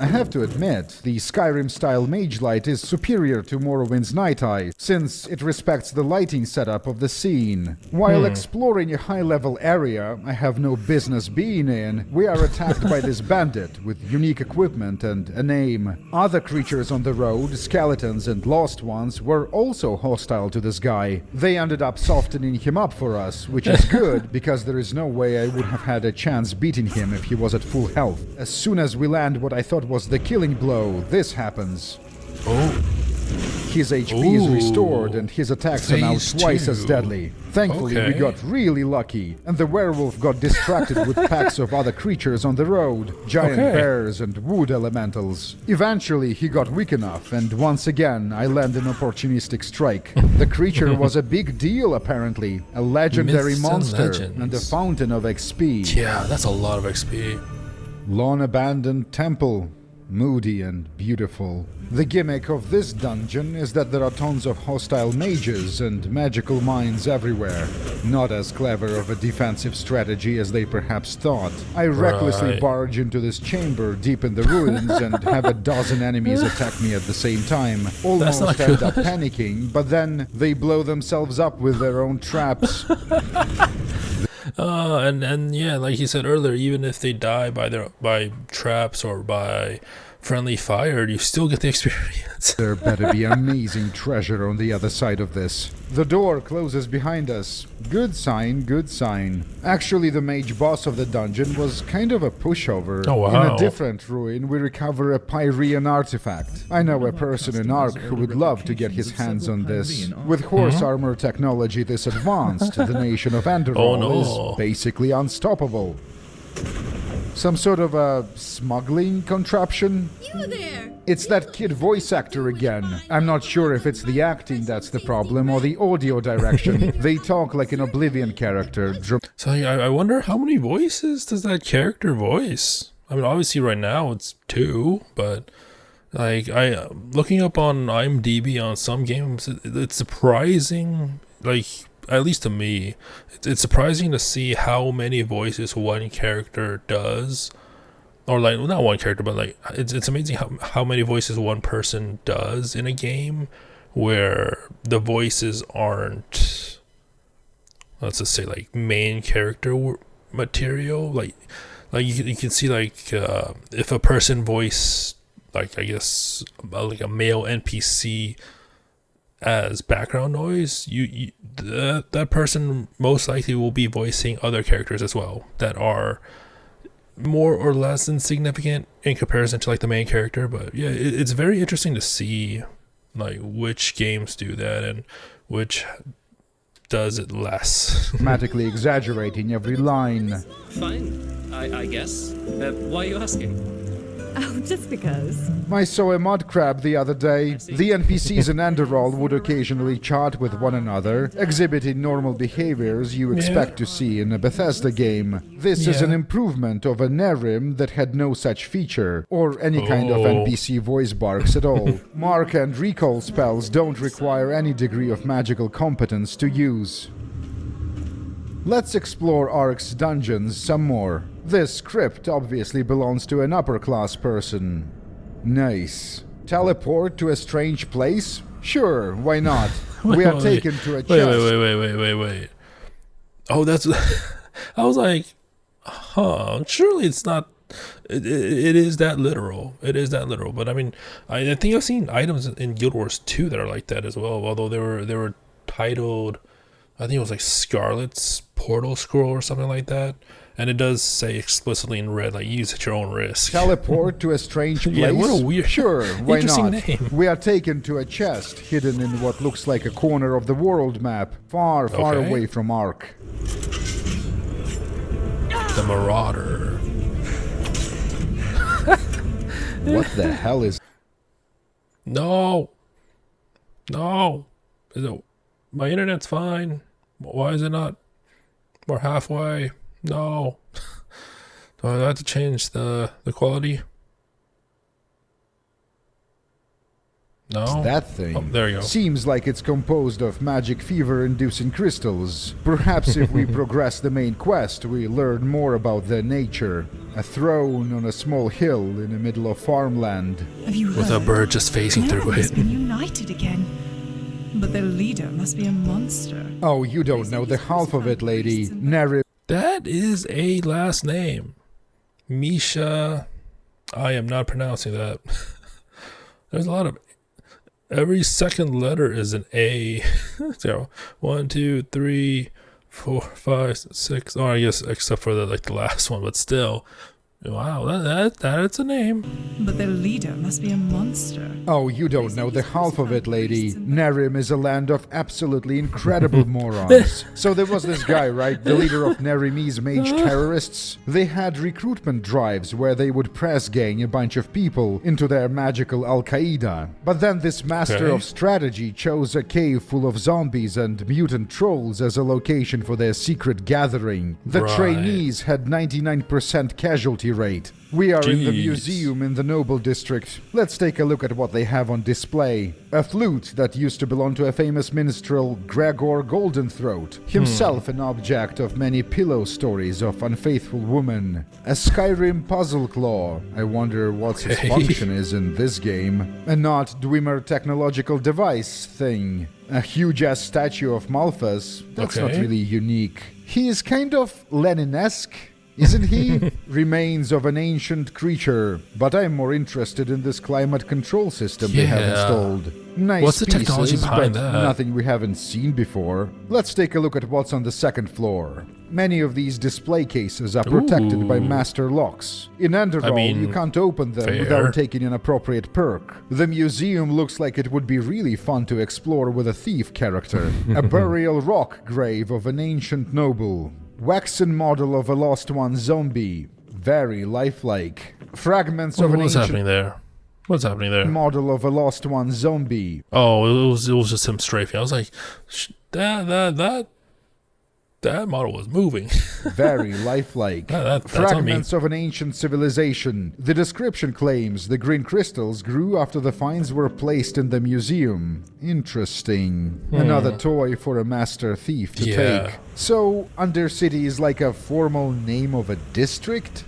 I have to admit, the Skyrim-style mage light is superior to Morrowind's Night Eye, since it respects the lighting setup of the scene. While exploring a high-level area I have no business being in, we are attacked by this bandit with unique equipment and a name. Other creatures on the road, skeletons and lost ones, were also hostile to this guy. They ended up softening him up for us, which is good, because there is no way I would have had a chance beating him if he was at full health. As soon as we land what I thought was the killing blow, this happens. His HP is restored and his attacks are now twice as deadly. Thankfully, we got really lucky, and the werewolf got distracted with packs of other creatures on the road, giant bears and wood elementals. Eventually, he got weak enough, and once again, I land an opportunistic strike. The creature was a big deal, apparently, a legendary Myths and monster, legends. and a fountain of XP. Yeah, that's a lot of XP. Long abandoned temple. moody and beautiful. The gimmick of this dungeon is that there are tons of hostile mages and magical mines everywhere. Not as clever of a defensive strategy as they perhaps thought. I recklessly barge into this chamber deep in the ruins and have a dozen enemies attack me at the same time. Almost end up panicking, but then they blow themselves up with their own traps. And yeah, like you said earlier, even if they die by traps or by friendly fire, you still get the experience. There better be amazing treasure on the other side of this. The door closes behind us. Good sign, good sign. Actually, the mage boss of the dungeon was kind of a pushover. Oh, wow. In a different ruin, we recover a Pyrean artifact. I know a person in Ark who would love to get his hands on this. With horse armor technology this advanced, the nation of Enderal is basically unstoppable. Some sort of a smuggling contraption? You there! It's that kid voice actor again. I'm not sure if it's the acting that's the problem or the audio direction. They talk like an Oblivion character. So I wonder how many voices does that character voice? I mean, obviously right now it's 2, but like looking up on IMDb on some games, it's surprising, like at least to me, it's surprising to see how many voices one character does, or like not one character, but like it's amazing how many voices one person does in a game where the voices aren't, let's just say, like main character material. Like you can see like if a person voice, like I guess like a male NPC as background noise, that person most likely will be voicing other characters as well that are more or less insignificant in comparison to like the main character. But yeah, it's very interesting to see like which games do that and which does it less. Dramatically exaggerating every line. Fine, I guess. Why are you asking? Oh, just because. I saw a mud crab the other day. The NPCs in Enderal would occasionally chat with one another, exhibiting normal behaviors you expect to see in a Bethesda game. This is an improvement of a Nerim that had no such feature, or any kind of NPC voice barks at all. Mark and recall spells don't require any degree of magical competence to use. Let's explore Ark's dungeons some more. This crypt obviously belongs to an upper-class person. Nice. Teleport to a strange place? Sure, why not? We are taken to a chest. Wait. Oh, that's... I was like, surely it's not... It is that literal. It is that literal. But I mean, I think I've seen items in Guild Wars 2 that are like that as well. Although they were titled... I think it was like Scarlet's Portal Scroll or something like that. And it does say explicitly in red, like, use at your own risk. Teleport to a strange place? Yeah, what a weird, sure, why interesting not? Name. We are taken to a chest hidden in what looks like a corner of the world map, far away from Ark. The Marauder. What the hell is... No. Is it... My internet's fine. Why is it not? We're halfway. No. Do I have to change the quality? No? That thing. Oh, there you go. Seems like it's composed of magic fever-inducing crystals. Perhaps if we progress the main quest, we learn more about their nature. A throne on a small hill in the middle of farmland. Have you heard? With a bird just phasing through has it. been united again. But their leader must be a monster. Oh, you don't know the half of it, lady. Nerim. That is a last name. Misha. I am not pronouncing that. There's a lot of... Every second letter is an A. So 1, 2, 3, 4, 5, 6. Oh, I guess except for the last one, but still. Wow, that's a name. But their leader must be a monster. Oh, you don't know the half of it, lady. Nerim is a land of absolutely incredible morons. So there was this guy, right? The leader of Nerimese mage terrorists. They had recruitment drives where they would press gang a bunch of people into their magical Al-Qaeda. But then this master of strategy chose a cave full of zombies and mutant trolls as a location for their secret gathering. The trainees had 99% casualty rate. We are in the Jeez. museum in the Noble District. Let's take a look at what they have on display. A flute that used to belong to a famous minstrel, Gregor Goldenthroat, himself an object of many pillow stories of unfaithful woman. A Skyrim puzzle claw. I wonder what its function is in this game. A not Dwemer technological device thing. A huge-ass statue of Malphas. That's not really unique. He is kind of Lenin-esque, isn't he? Remains of an ancient creature, but I'm more interested in this climate control system they have installed. Nice What's the technology pieces, behind but that? nothing we haven't seen before. Let's take a look at what's on the second floor. Many of these display cases are protected by master locks. In Enderal, you can't open them without taking an appropriate perk. The museum looks like it would be really fun to explore with a thief character. A burial rock grave of an ancient noble. Waxen model of a lost one zombie. Very lifelike. Fragments of an ancient... What's happening there? What's happening there? Model of a lost one zombie. Oh, it was just him strafing. I was like, that model was moving. Very lifelike. Fragments of an ancient civilization. The description claims the green crystals grew after the finds were placed in the museum. Interesting. Another toy for a master thief to take. So, Undercity is like a formal name of a district?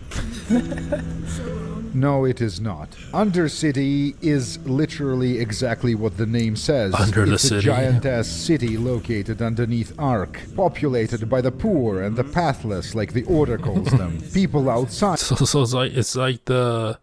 No, it is not. Undercity is literally exactly what the name says. It's a giant-ass city located underneath Ark, populated by the poor and the pathless, like the Order calls them. People outside. So it's like the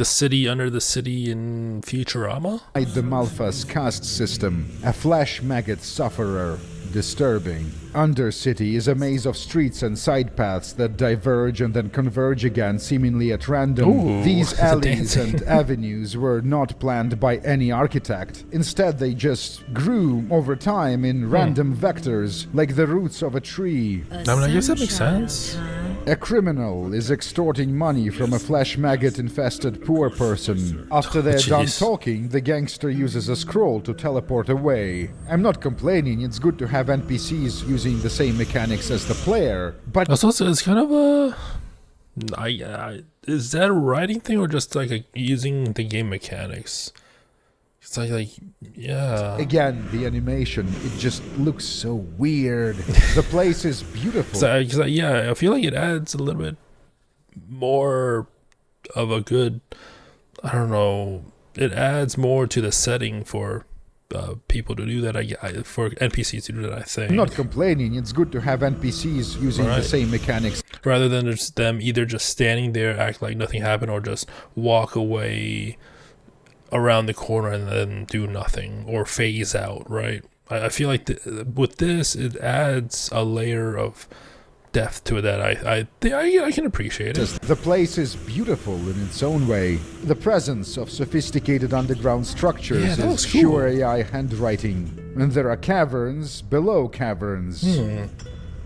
city under the city in Futurama? The Malphas caste system, a flesh maggot sufferer. Disturbing. Undercity is a maze of streets and side paths that diverge and then converge again seemingly at random. These alleys and avenues were not planned by any architect. Instead, they just grew over time in random vectors, like the roots of a tree. I guess that makes sense. A criminal is extorting money from a flesh maggot-infested poor person. After they're done talking, the gangster uses a scroll to teleport away. I'm not complaining, it's good to have NPCs using the same mechanics as the player, but... Also, it's kind of a... is that a writing thing or just like using the game mechanics? It's like, yeah. Again, the animation, it just looks so weird. The place is beautiful. Yeah, I feel like it adds a little bit more of a good, I don't know, it adds more to the setting for people to do that, for NPCs to do that, I think. I'm not complaining, it's good to have NPCs using the same mechanics. Rather than just them either just standing there, act like nothing happened, or just walk away around the corner and then do nothing or phase out, right? I feel like with this, it adds a layer of depth to it that I can appreciate it. The place is beautiful in its own way. The presence of sophisticated underground structures is sure AI handwriting. And there are caverns below caverns.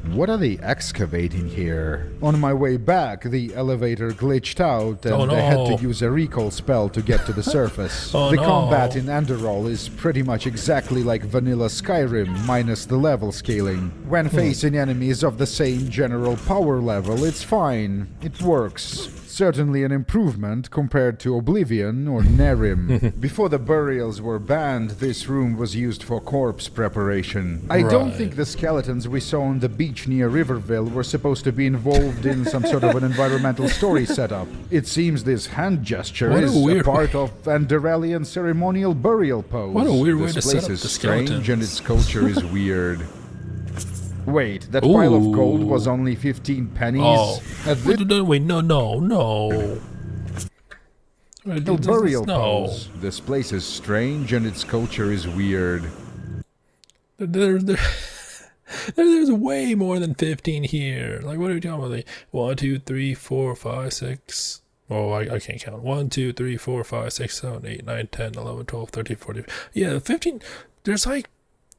What are they excavating here? On my way back, the elevator glitched out and I had to use a recall spell to get to the surface. The combat in Enderal is pretty much exactly like vanilla Skyrim, minus the level scaling. When facing enemies of the same general power level, it's fine. It works. Certainly an improvement compared to Oblivion or Nerim. Before the burials were banned, this room was used for corpse preparation. I don't think the skeletons we saw on the beach near Riverville were supposed to be involved in some sort of an environmental story setup. It seems this hand gesture is a part of Enderalian ceremonial burial pose. What a weird way to this set place up is the strange skeletons. and its culture is weird. Wait, that pile of gold was only 15 pennies? Wait, no. Burial pose. This place is strange and its culture is weird. There's way more than 15 here. Like, what are we talking about? Like, 1, 2, 3, 4, 5, 6. Oh, I can't count. 1, 2, 3, 4, 5, 6, 7, 8, 9, 10, 11, 12, 13, 14. Yeah, 15. There's like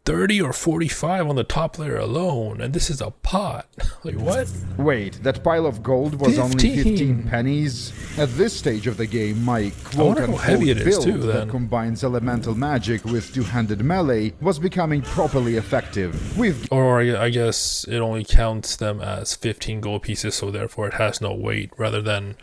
30 or 45 on the top layer alone, and this is a pot. Like, what? Wait, that pile of gold was only 15 pennies? At this stage of the game, my quote-unquote build that combines elemental magic with two-handed melee was becoming properly effective. Or I guess it only counts them as 15 gold pieces, so therefore it has no weight, rather than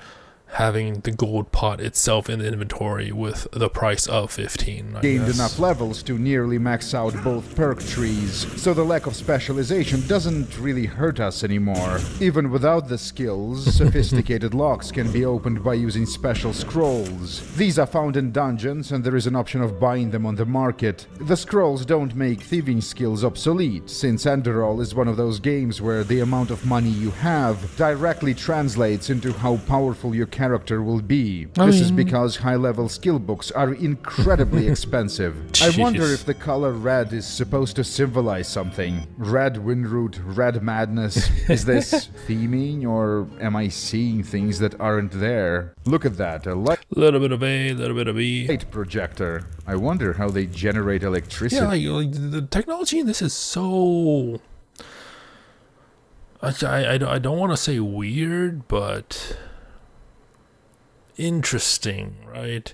having the gold pot itself in the inventory with the price of 15. Gained enough levels to nearly max out both perk trees, so the lack of specialization doesn't really hurt us anymore. Even without the skills, sophisticated locks can be opened by using special scrolls. These are found in dungeons, and there is an option of buying them on the market. The scrolls don't make thieving skills obsolete, since Enderal is one of those games where the amount of money you have directly translates into how powerful your character will be. This is because high-level skill books are incredibly expensive. I wonder if the color red is supposed to symbolize something. Red Windroot, red madness. Is this theming, or am I seeing things that aren't there? Look at that, a little bit of A, a little bit of B. Light projector. I wonder how they generate electricity. Yeah, like the technology in this is so... I don't want to say weird, but... interesting, right?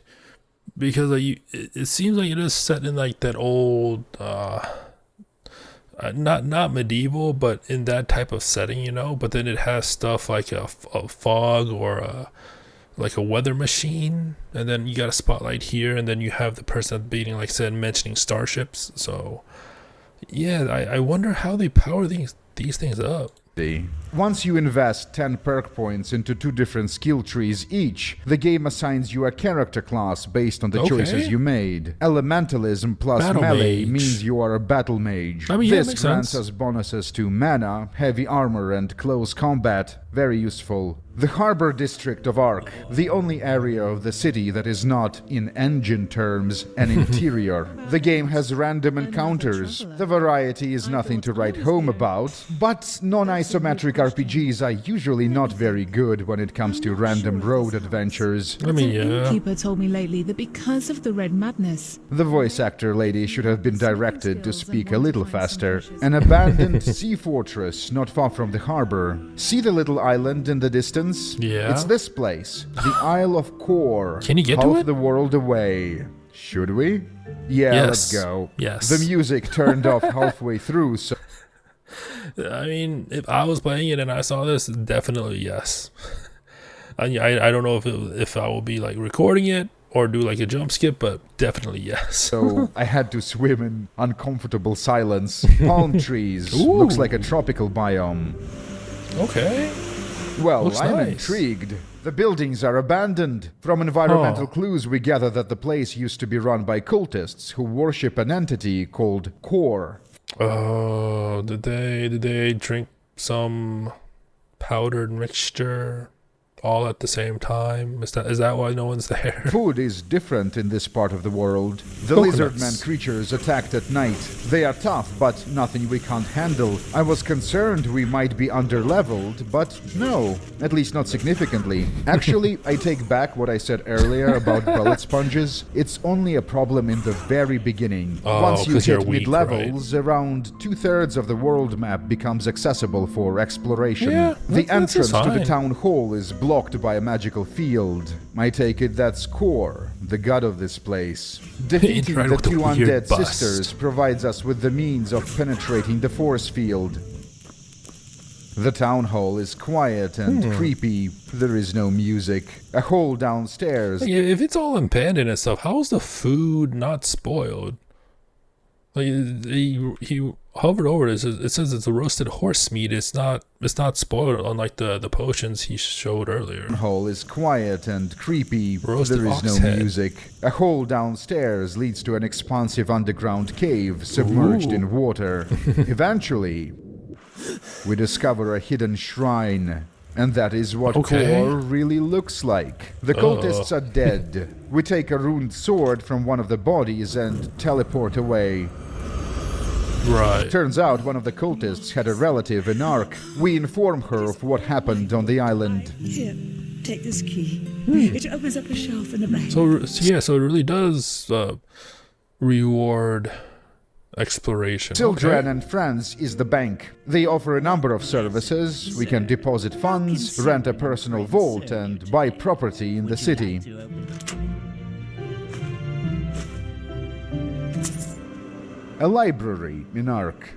Because it seems like it is set in like that old not medieval, but in that type of setting, you know, but then it has stuff like a fog or like a weather machine, and then you got a spotlight here, and then you have the person beating, like I said, mentioning starships. So yeah, I wonder how they power these things up. Once you invest 10 perk points into 2 different skill trees each, the game assigns you a character class based on the choices you made. Elementalism plus melee means you are a battle mage. This grants us bonuses to mana, heavy armor, and close combat. Very useful. The harbor district of Ark, the only area of the city that is not, in engine terms, an interior. The game has random encounters. The variety is nothing to write home about, but non-isometric RPGs are usually not very good when it comes to random road adventures. The innkeeper told me lately that because of the red madness... The voice actor lady should have been directed to speak a little faster. An abandoned sea fortress not far from the harbor. See the little island in the distance? Yeah. It's this place. The Isle of Kor. Can you get to it? Half the world away. Should we? Yeah, let's go. Yes. The music turned off halfway through, so... I mean, if I was playing it and I saw this, definitely yes. I don't know if I will be like recording it or do like a jump skip, but definitely yes. So I had to swim in uncomfortable silence. Palm trees. Looks like a tropical biome. Okay. Well, I'm intrigued. The buildings are abandoned. From environmental clues, we gather that the place used to be run by cultists who worship an entity called Kor. Oh, did they drink some powdered mixture all at the same time? Is that why no one's there? Food is different in this part of the world. The lizardman creatures attacked at night. They are tough, but nothing we can't handle. I was concerned we might be under-leveled, but no, at least not significantly. Actually, I take back what I said earlier about bullet sponges. It's only a problem in the very beginning. Once you hit mid-levels, around 2/3 of the world map becomes accessible for exploration. Yeah, the entrance to the town hall is blocked by a magical field. I take it that's Kor, the god of this place. Defeating the 2 undead sisters provides us with the means of penetrating the force field. The town hall is quiet and creepy. There is no music. A hole downstairs. Like, if it's all abandoned and stuff, how is the food not spoiled? Like he hovered over it. It says it's a roasted horse meat. It's not spoiled, unlike the potions he showed earlier. The hall is quiet and creepy. Roasted there is no head. music. A hole downstairs leads to an expansive underground cave submerged in water. Eventually, we discover a hidden shrine. And that is what Kor really looks like. The cultists are dead. We take a ruined sword from one of the bodies and teleport away. Right. Turns out one of the cultists had a relative in Ark. We inform her of what happened on the island. Here, take this key. It opens up a shelf in the back. So it really does reward Exploration. Children Okay. and Friends is the bank. They offer a number of services. We can deposit funds, rent a personal vault, and buy property in the city. A library in Ark.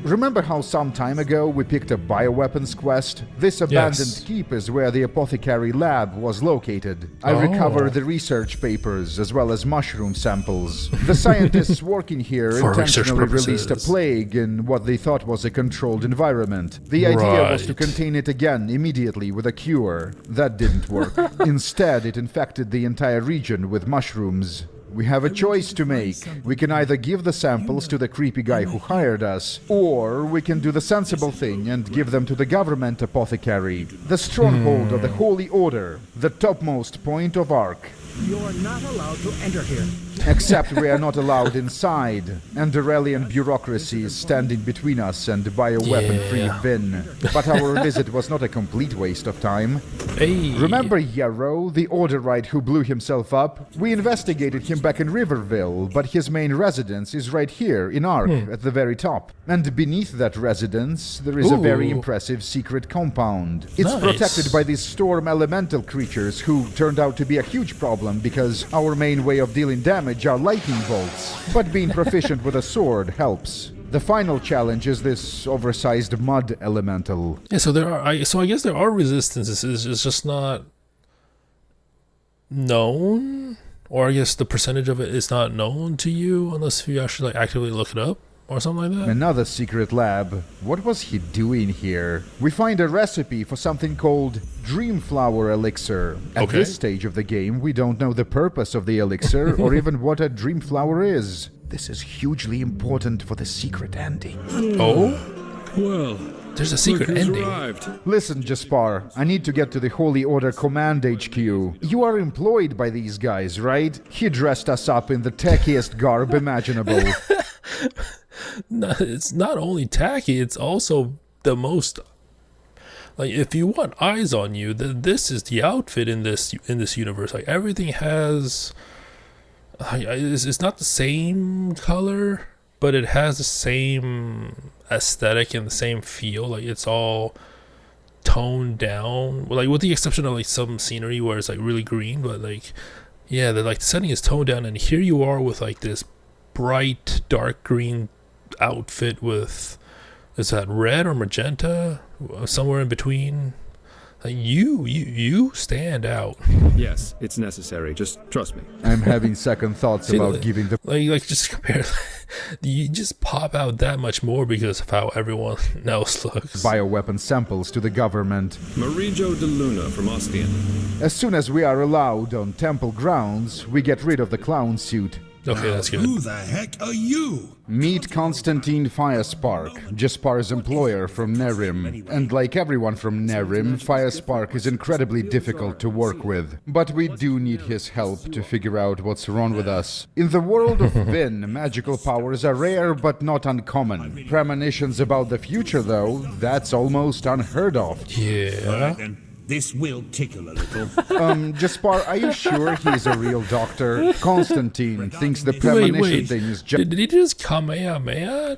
Remember how some time ago we picked a bioweapons quest? This abandoned Yes. keep is where the apothecary lab was located. I recovered the research papers as well as mushroom samples. The scientists working here For research intentionally released a purposes. plague in what they thought was a controlled environment. The idea was to Right. contain it again immediately with a cure. That didn't work. Instead, it infected the entire region with mushrooms. We have a choice to make. We can either give the samples to the creepy guy who hired us, or we can do the sensible thing and give them to the government apothecary, the stronghold of the Holy Order, the topmost point of Ark. You're not allowed to enter here. Except we are not allowed inside. Enderalian bureaucracy is standing between us and bioweapon-free Vin. But our visit was not a complete waste of time. Hey. Remember Yarrow, the Orderite who blew himself up? We investigated him back in Riverville, but his main residence is right here in Ark, at the very top. And beneath that residence, there is a very Ooh. impressive secret compound. It's Nice. protected by these storm elemental creatures who turned out to be a huge problem because our main way of dealing damage are lightning bolts. But being proficient with a sword helps. The final challenge is this oversized mud elemental. Yeah, so there are. I guess there are resistances. It's just not known, or I guess the percentage of it is not known to you unless you actually like actively look it up or something like that. Another secret lab. What was he doing here? We find a recipe for something called Dreamflower Elixir. At Okay. this stage of the game, we don't know the purpose of the elixir or even what a Dreamflower is. This is hugely important for the secret ending. Oh, Well, there's a secret look who's ending. arrived. Listen, Jaspar, I need to get to the Holy Order Command HQ. You are employed by these guys, right? He dressed us up in the tachiest garb imaginable. No, it's not only tacky; it's also the most. Like, if you want eyes on you, then this is the outfit in this universe. Like, everything has. It's not the same color, but it has the same aesthetic and the same feel. Like, it's all toned down, like with the exception of like some scenery where it's like really green, but like, yeah, the setting is toned down, and here you are with like this bright dark green outfit with, is that red or magenta, somewhere in between. Like, you stand out. Yes, it's necessary. Just trust me. I'm having second thoughts See, about giving the like just compare. You just pop out that much more because of how everyone else looks. bioweapon samples to the government. Marijo de Luna from Ostian. As soon as we are allowed on temple grounds, we get rid of the clown suit. Okay, that's good. Who the heck are you? Meet Constantine Firespark, Jaspar's employer from Nerim. And like everyone from Nerim, Firespark is incredibly difficult to work with. But we do need his help to figure out what's wrong with us. In the world of Vin, magical powers are rare but not uncommon. Premonitions about the future, though, that's almost unheard of. Yeah. And this will tickle a little. Jaspar, are you sure he's a real doctor? Constantine thinks the premonition Wait. thing is just... Did he just Kamehameha?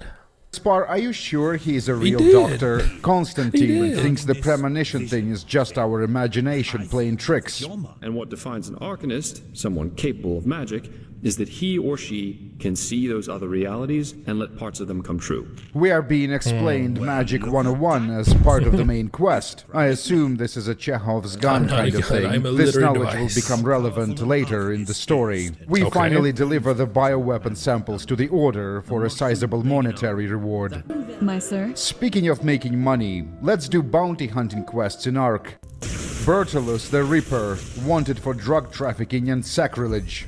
Jaspar, are you sure he's a real did. doctor? Constantine He did. thinks the premonition thing is just our imagination playing tricks. And what defines an arcanist, someone capable of magic, is that he or she can see those other realities and let parts of them come true. We are being explained Magic 101 as part of the main quest. I assume this is a Chekhov's gun I'm not kind a of gun, thing. I'm a This littering knowledge device. will become relevant later in the story. We Okay. finally deliver the bioweapon samples to the Order for a sizable monetary reward. My sir? Speaking of making money, let's do bounty hunting quests in Ark. Bertolus the Reaper, wanted for drug trafficking and sacrilege.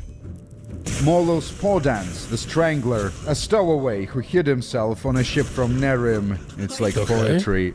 Molos Podans, the Strangler, a stowaway who hid himself on a ship from Nerim. It's like poetry.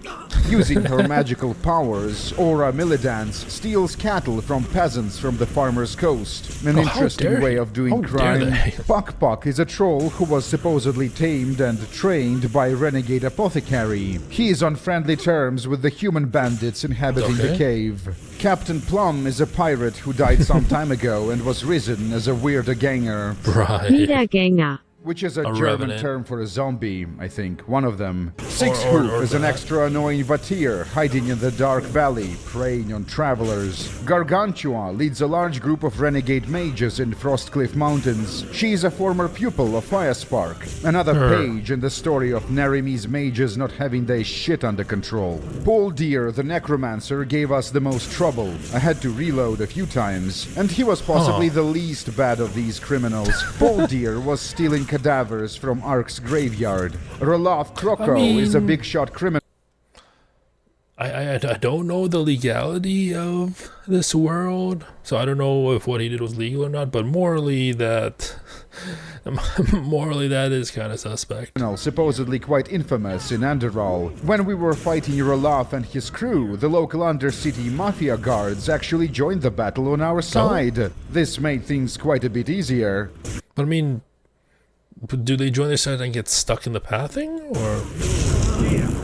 Using her magical powers, Aura Milidance steals cattle from peasants from the farmer's coast. An Oh, how interesting dare way he- of doing how dare crime. they. Puck Puck is a troll who was supposedly tamed and trained by renegade apothecary. He is on friendly terms with the human bandits inhabiting the Okay. cave. Captain Plum is a pirate who died some time ago and was risen as a Wiederganger. Right. Wiederganger. Which is a German revenant. term for a zombie, I think. One of them. Sixhoof is an extra annoying Vatir, hiding in the dark valley, preying on travelers. Gargantua leads a large group of renegade mages in Frostcliff Mountains. She is a former pupil of Firespark. Another page in the story of Nerimi's mages not having their shit under control. Paul Deere, the necromancer, gave us the most trouble. I had to reload a few times, and he was possibly the least bad of these criminals. Paul Deere was stealing cadavers from Ark's graveyard. Roloff Kroko is a big shot criminal. I don't know the legality of this world, so I don't know if what he did was legal or not, but morally that is kind of suspect. Supposedly quite infamous in Enderal. When we were fighting Roloff and his crew, the local Undercity Mafia guards actually joined the battle on our side. This made things quite a bit easier. But I mean, do they join their side and get stuck in the pathing, or?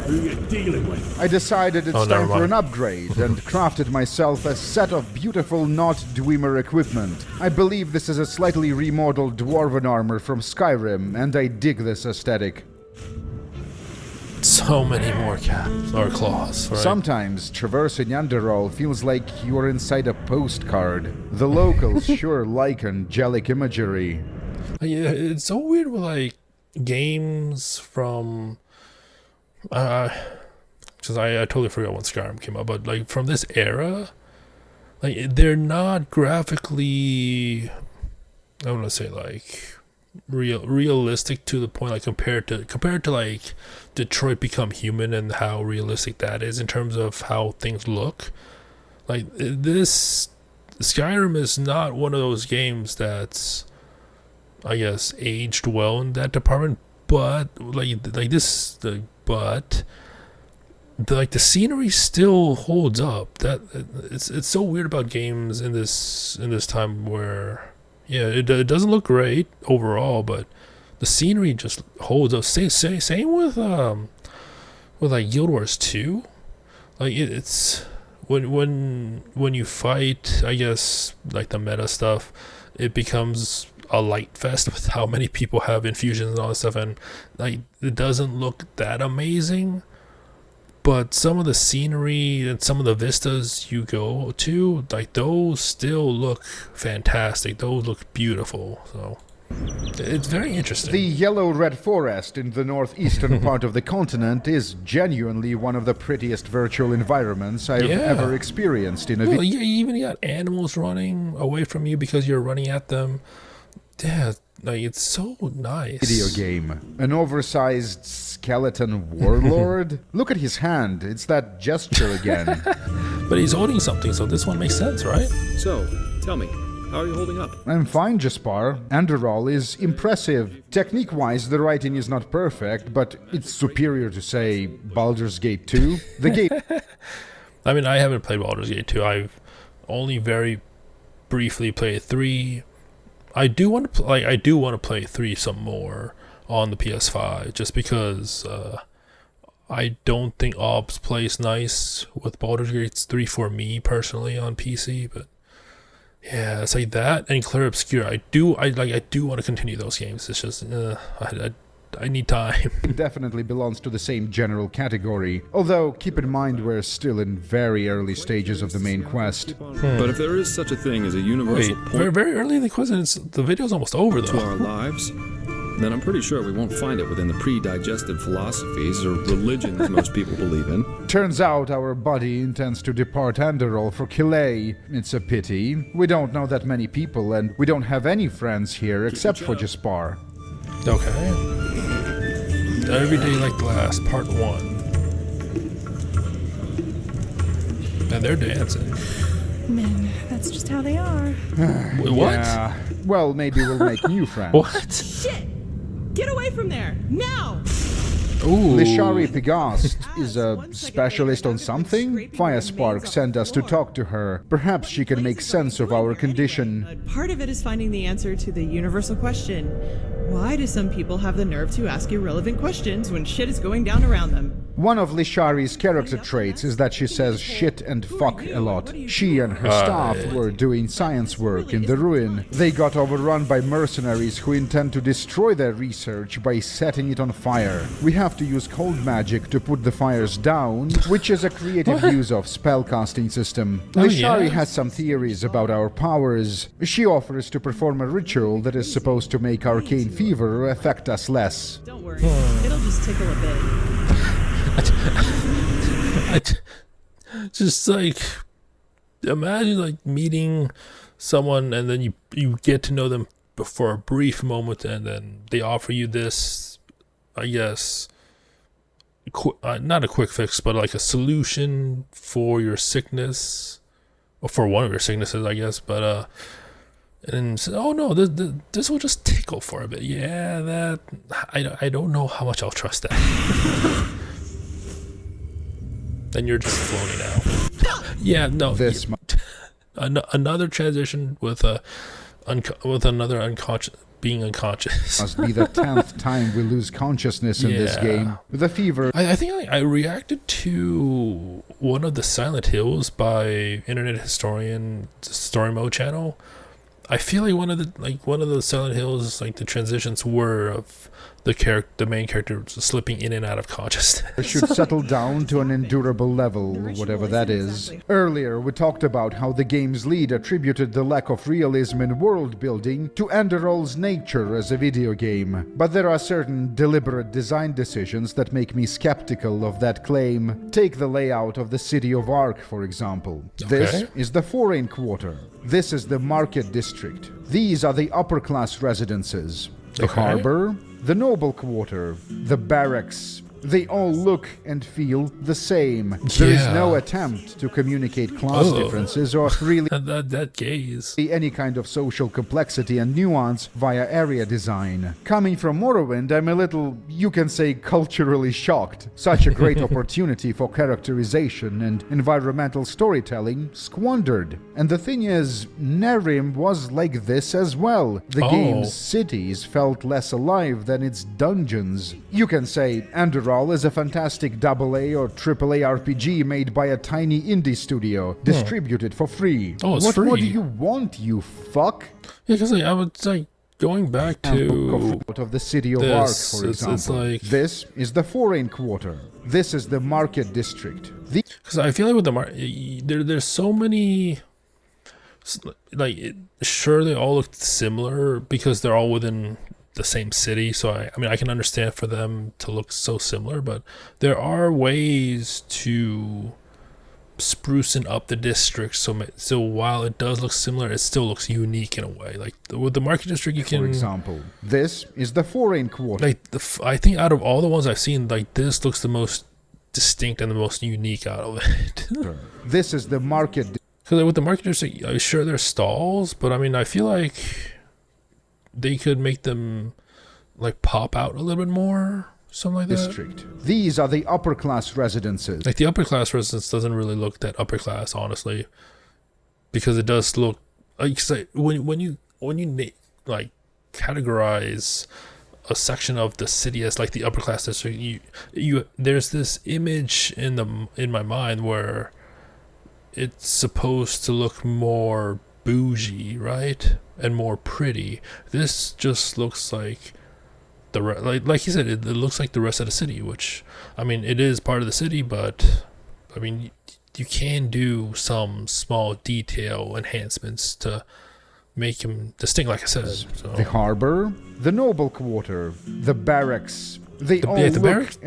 Who you dealing with? I decided it's time for an upgrade and crafted myself a set of beautiful not Dwemer equipment. I believe this is a slightly remodeled dwarven armor from Skyrim, and I dig this aesthetic. So many more caps or claws, right? Sometimes traversing Enderal feels like you are inside a postcard. The locals sure like angelic imagery. Yeah, it's so weird with like games from because I totally forgot when Skyrim came out, but like from this era, like they're not graphically, I want to say like realistic to the point, like compared to like Detroit Become Human and how realistic that is in terms of how things look. Like this Skyrim is not one of those games that's, I guess, aged well in that department, but the scenery still holds up. That it's so weird about games in this time where it doesn't look great overall, but the scenery just holds up. Same with like Guild Wars 2. Like it's when you fight, I guess, like the meta stuff, it becomes a light fest with how many people have infusions and all this stuff, and like it doesn't look that amazing, but some of the scenery and some of the vistas you go to, like those still look fantastic. Those look beautiful. So it's very interesting. The yellow-red forest in the northeastern part of the continent is genuinely one of the prettiest virtual environments I've ever experienced in a video. You even got animals running away from you because you're running at them. Yeah, like it's so nice. Video game. An oversized skeleton warlord? Look at his hand. It's that gesture again. But he's holding something, so this one makes sense, right? So, tell me, how are you holding up? I'm fine, Jaspar. Enderal is impressive. Technique-wise, the writing is not perfect, but it's superior to, say, Baldur's Gate 2. The game... I mean, I haven't played Baldur's Gate 2. I've only very briefly played 3. I do want to play 3 some more on the PS5, just because I don't think Ops plays nice with Baldur's Gate 3 for me personally on PC. But yeah, it's like that and Clear Obscure. I do want to continue those games. It's just I need time. It definitely belongs to the same general category, although keep in mind we're still in very early stages of the main quest. But if there is such a thing as a universal point very, very early in the quest, and the video's almost over though, to our lives, then I'm pretty sure we won't find it within the pre-digested philosophies or religions most people believe in. Turns out our buddy intends to depart Enderal for Kilay. It's a pity. We don't know that many people, and we don't have any friends here except for Jaspar. Okay. Every Day Like the Last, Part 1. And they're dancing. Men, that's just how they are. Wait, what? Yeah. Well, maybe we'll make new friends. What? Shit! Get away from there! Now! Ooh. Lishari Pegast is a specialist on something? Firespark sent us to talk to her. Perhaps she can make sense of our condition. Part of it is finding the answer to the universal question. Why do some people have the nerve to ask irrelevant questions when shit is going down around them? One of Lishari's character traits is that she says shit and fuck a lot. She and her staff were doing science work in the ruin. They got overrun by mercenaries who intend to destroy their research by setting it on fire. We have to use cold magic to put the fires down, which is a creative use of spellcasting system. Lishari has some theories about our powers. She offers to perform a ritual that is supposed to make arcane fever affect us less. Don't worry, it'll just tickle a bit. Just like, imagine like meeting someone and then you get to know them for a brief moment and then they offer you this, I guess, not a quick fix, but like a solution for your sickness, or for one of your sicknesses, I guess, but and say, oh no, this will just tickle for a bit. Yeah, that I don't know how much I'll trust that. Then you're just floating out. Yeah, no. Another transition with another unconscious being unconscious. Must be the 10th time we lose consciousness in this game. The fever. I think I reacted to one of the Silent Hills by internet historian Story Mode channel. I feel like one of the Silent Hills, like the transitions were of the main character slipping in and out of consciousness. It should settle down to an endurable level, whatever that is. Earlier, we talked about how the game's lead attributed the lack of realism in world building to Enderal's nature as a video game. But there are certain deliberate design decisions that make me skeptical of that claim. Take the layout of the city of Ark, for example. This is the Foreign Quarter. This is the Market District. These are the upper-class residences. The harbor, the noble quarter, the barracks. They all look and feel the same. There is no attempt to communicate class differences or really that gaze. Any kind of social complexity and nuance via area design. Coming from Morrowind, I'm a little, you can say, culturally shocked. Such a great opportunity for characterization and environmental storytelling squandered. And the thing is, Nerim was like this as well. The game's cities felt less alive than its dungeons. You can say, Enderal is a fantastic AA or AAA RPG made by a tiny indie studio, distributed for free. What more do you want, you fuck? Yeah, because I would say, going back to of the city of Ark, for example. It's like, this is the Foreign Quarter. This is the Market District. Because I feel like with the there's so many, like, sure they all look similar because they're all within the same city, so I mean I can understand for them to look so similar, but there are ways to sprucing up the district so while it does look similar, it still looks unique in a way. Like with the Market District, you can, for example, this is the Foreign Quarter. Like I think out of all the ones I've seen, like this looks the most distinct and the most unique out of it. This is the Market. Because with the Market District, I'm sure there's stalls, but I mean I feel like they could make them like pop out a little bit more, something like that. District. These are the upper class residences. Like the upper class residence doesn't really look that upper class, honestly, because it does look like when you like categorize a section of the city as like the upper class district, you there's this image in my mind where it's supposed to look more bougie, right? And more pretty. This just looks like like you said, it looks like the rest of the city, which I mean it is part of the city, but I mean you can do some small detail enhancements to make them distinct, like I said. So. The harbor, the noble quarter, the barracks. The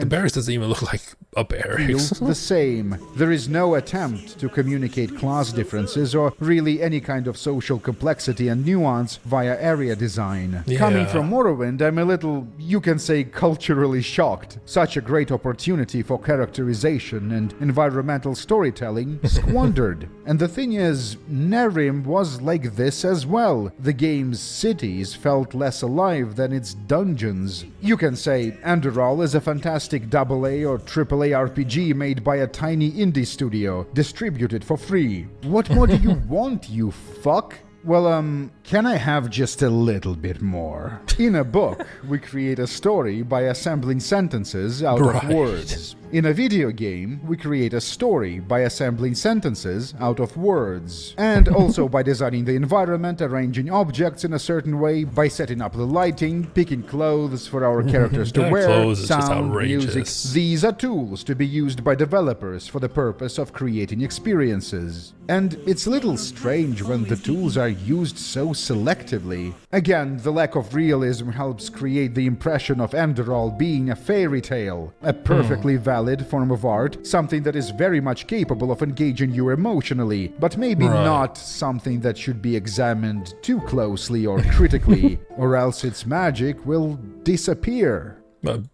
barracks doesn't even look like a barracks. The same. There is no attempt to communicate class differences or really any kind of social complexity and nuance via area design. Yeah. Coming from Morrowind, I'm a little, you can say, culturally shocked. Such a great opportunity for characterization and environmental storytelling squandered. And the thing is, Nerim was like this as well. The game's cities felt less alive than its dungeons. You can say, Enderal is a fantastic AA or AAA RPG made by a tiny indie studio, distributed for free. What more do you want, you fuck? Well, can I have just a little bit more? In a book, we create a story by assembling sentences out of words. In a video game, we create a story by assembling sentences out of words, and also by designing the environment, arranging objects in a certain way, by setting up the lighting, picking clothes for our characters to wear, sound, music. These are tools to be used by developers for the purpose of creating experiences. And it's a little strange when the tools are used so selectively. Again, the lack of realism helps create the impression of Enderal being a fairy tale, a perfectly valid form of art, something that is very much capable of engaging you emotionally, but maybe not something that should be examined too closely or critically, or else its magic will disappear.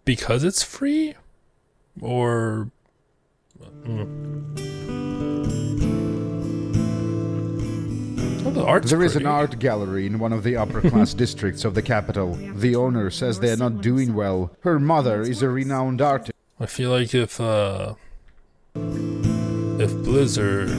Because it's free? Or... There is an art gallery in one of the upper-class districts of the capital. The owner says they are not doing well. Her mother is a renowned artist. I feel like if Blizzard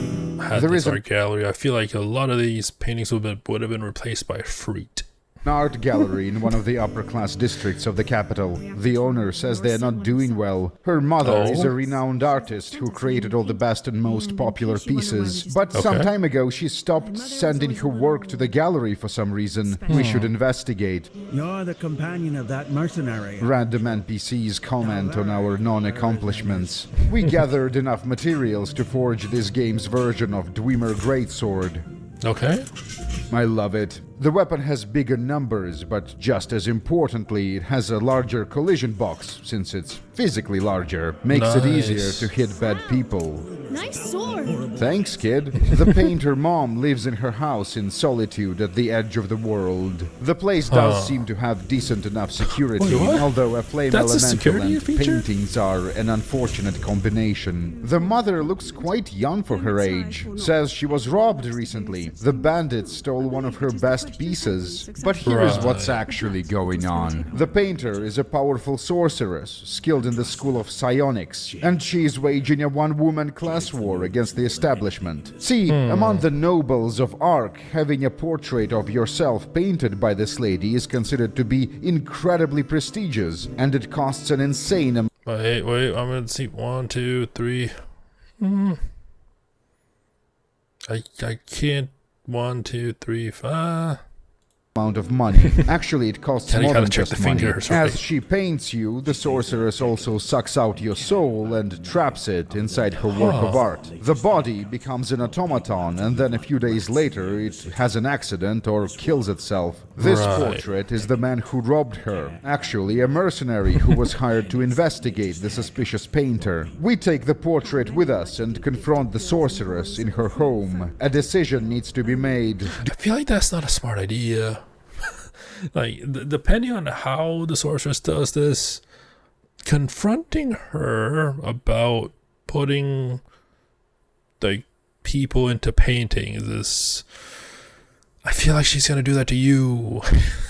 had this art gallery, I feel like a lot of these paintings would have been replaced by fruit. An art gallery in one of the upper-class districts of the capital. The owner says they are not doing well. Her mother is a renowned artist who created all the best and most popular pieces. But some time ago she stopped sending her work to the gallery for some reason. We should investigate. You're the companion of that mercenary. Random NPCs comment on our non-accomplishments. We gathered enough materials to forge this game's version of Dwemer Greatsword. Okay. I love it. The weapon has bigger numbers, but just as importantly, it has a larger collision box, since it's physically larger. Makes it easier to hit bad people. Nice sword. Thanks, kid. The painter mom lives in her house in solitude at the edge of the world. The place does seem to have decent enough security, although a flame elemental and paintings are an unfortunate combination. The mother looks quite young for her age. Says she was robbed recently. The bandits stole one of her best pieces. But here's what's actually going on. The painter is a powerful sorceress, skilled in the school of psionics, and she's waging a one-woman class war against the establishment. See, among the nobles of Ark, having a portrait of yourself painted by this lady is considered to be incredibly prestigious, and it costs an insane amount. Wait, I'm gonna see 1, 2, 3. I can't. 1, 2, 3, 5. Amount of money. Actually, it costs more than just money. Fingers, As she paints you, the sorceress also sucks out your soul and traps it inside her work of art. The body becomes an automaton, and then a few days later it has an accident or kills itself. This portrait is the man who robbed her. Actually, a mercenary who was hired to investigate the suspicious painter. We take the portrait with us and confront the sorceress in her home. A decision needs to be made. I feel like that's not a smart idea. Like, depending on how the sorceress does this, confronting her about putting, like, people into paintings is... I feel like she's gonna do that to you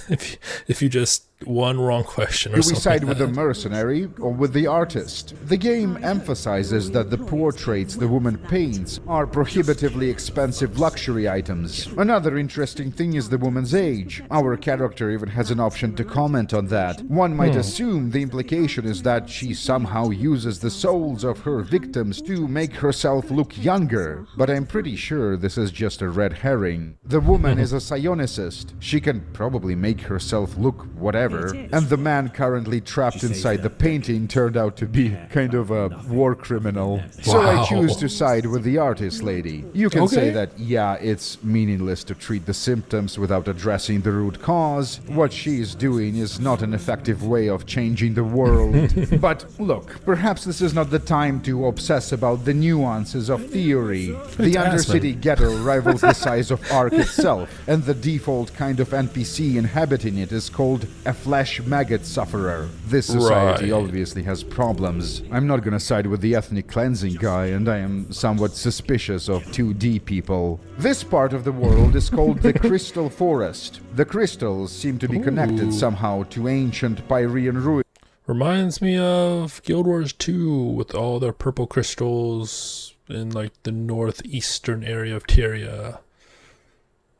if you just one wrong question or something. Do we side with the mercenary or with the artist? The game emphasizes that the portraits the woman paints are prohibitively expensive luxury items. Another interesting thing is the woman's age. Our character even has an option to comment on that. One might assume the implication is that she somehow uses the souls of her victims to make herself look younger, but I'm pretty sure this is just a red herring. The woman is a psionicist. She can probably make herself look whatever. And the man currently trapped inside the painting turned out to be kind of a war criminal. So I choose to side with the artist lady. You can say that, yeah, it's meaningless to treat the symptoms without addressing the root cause. What she is doing is not an effective way of changing the world. But look, perhaps this is not the time to obsess about the nuances of theory. The Undercity ghetto rivals the size of Ark itself, and the default kind of NPC inhabiting it is called a flesh maggot sufferer. This society obviously has problems. I'm not gonna side with the ethnic cleansing guy, and I am somewhat suspicious of 2D people. This part of the world is called the Crystal Forest. The crystals seem to be connected somehow to ancient Pyrean ruins. Reminds me of Guild Wars 2 with all their purple crystals in like the northeastern area of Tyria.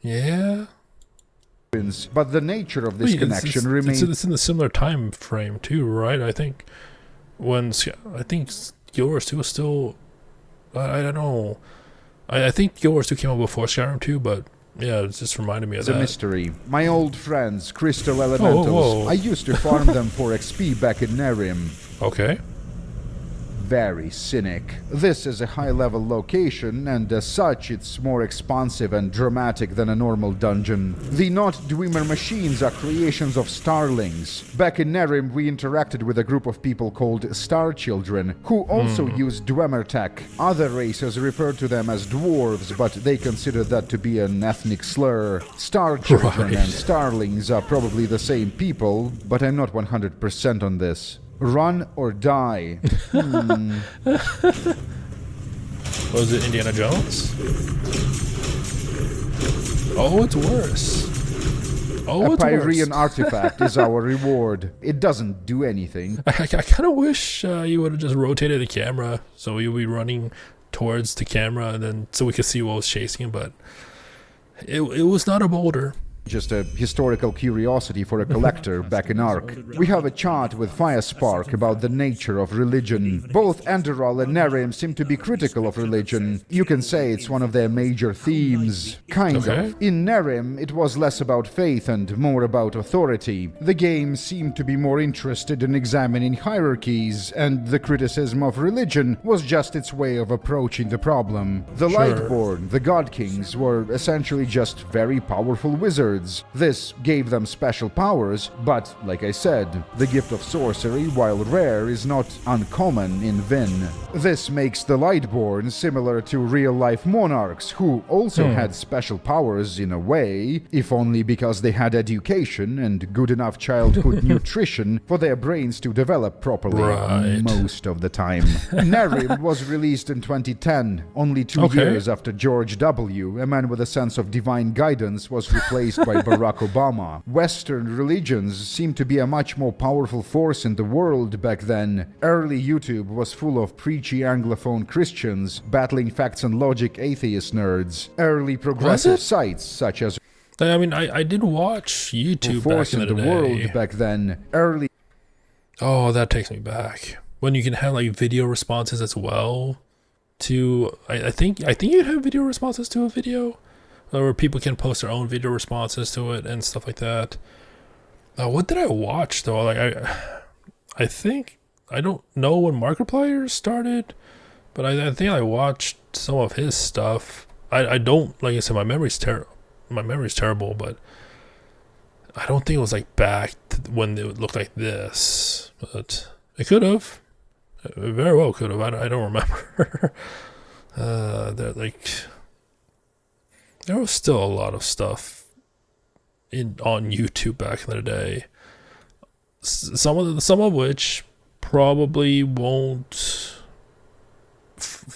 Yeah? But the nature of this connection remains... It's in the similar time frame too, right? I think Guild Wars 2 was still... I don't know. I think Guild Wars 2 came out before Skyrim 2, but yeah, it just reminded me of that. It's a mystery. My old friends, Crystal Elementals, I used to farm them for XP back in Nerim. Okay. Very cynic. This is a high-level location, and as such, it's more expansive and dramatic than a normal dungeon. The not-Dwemer machines are creations of starlings. Back in Nerim, we interacted with a group of people called Star Children, who also use Dwemer tech. Other races refer to them as dwarves, but they consider that to be an ethnic slur. Star Children and starlings are probably the same people, but I'm not 100% on this. Run or die. Was it Indiana Jones? Oh, it's worse. Oh, a it's Pyrean worse. artifact is our reward. It doesn't do anything. I kind of wish you would have just rotated the camera so you'd be running towards the camera and then so we could see what was chasing him, but it was not a boulder. Just a historical curiosity for a collector back in Ark. We have a chart with Firespark about the nature of religion. Both Enderal and Nerim seem to be critical of religion. You can say it's one of their major themes. Kind of. In Nerim, it was less about faith and more about authority. The game seemed to be more interested in examining hierarchies, and the criticism of religion was just its way of approaching the problem. The Lightborn, the God Kings, were essentially just very powerful wizards. This gave them special powers, but, like I said, the gift of sorcery, while rare, is not uncommon in Vin. This makes the Lightborn similar to real-life monarchs, who also had special powers in a way, if only because they had education and good enough childhood nutrition for their brains to develop properly most of the time. Nerim was released in 2010, only 2 years after George W., a man with a sense of divine guidance, was replaced by Barack Obama. Western religions seem to be a much more powerful force in the world back then. Early YouTube was full of preachy Anglophone Christians battling facts and logic atheist nerds. Early progressive sites such as I mean, I did watch YouTube back in the day. World back then. Early. Oh, that takes me back. When you can have like video responses as well to I think you'd have video responses to a video. Where people can post their own video responses to it and stuff like that. What did I watch though? Like I think I don't know when Markiplier started, but I think I watched some of his stuff. I don't, like I said, my memory's terrible, but I don't think it was like back when it looked like this. But it could have. It very well could have. I don't remember. They're like. There was still a lot of stuff on YouTube back in the day. Some of which probably won't.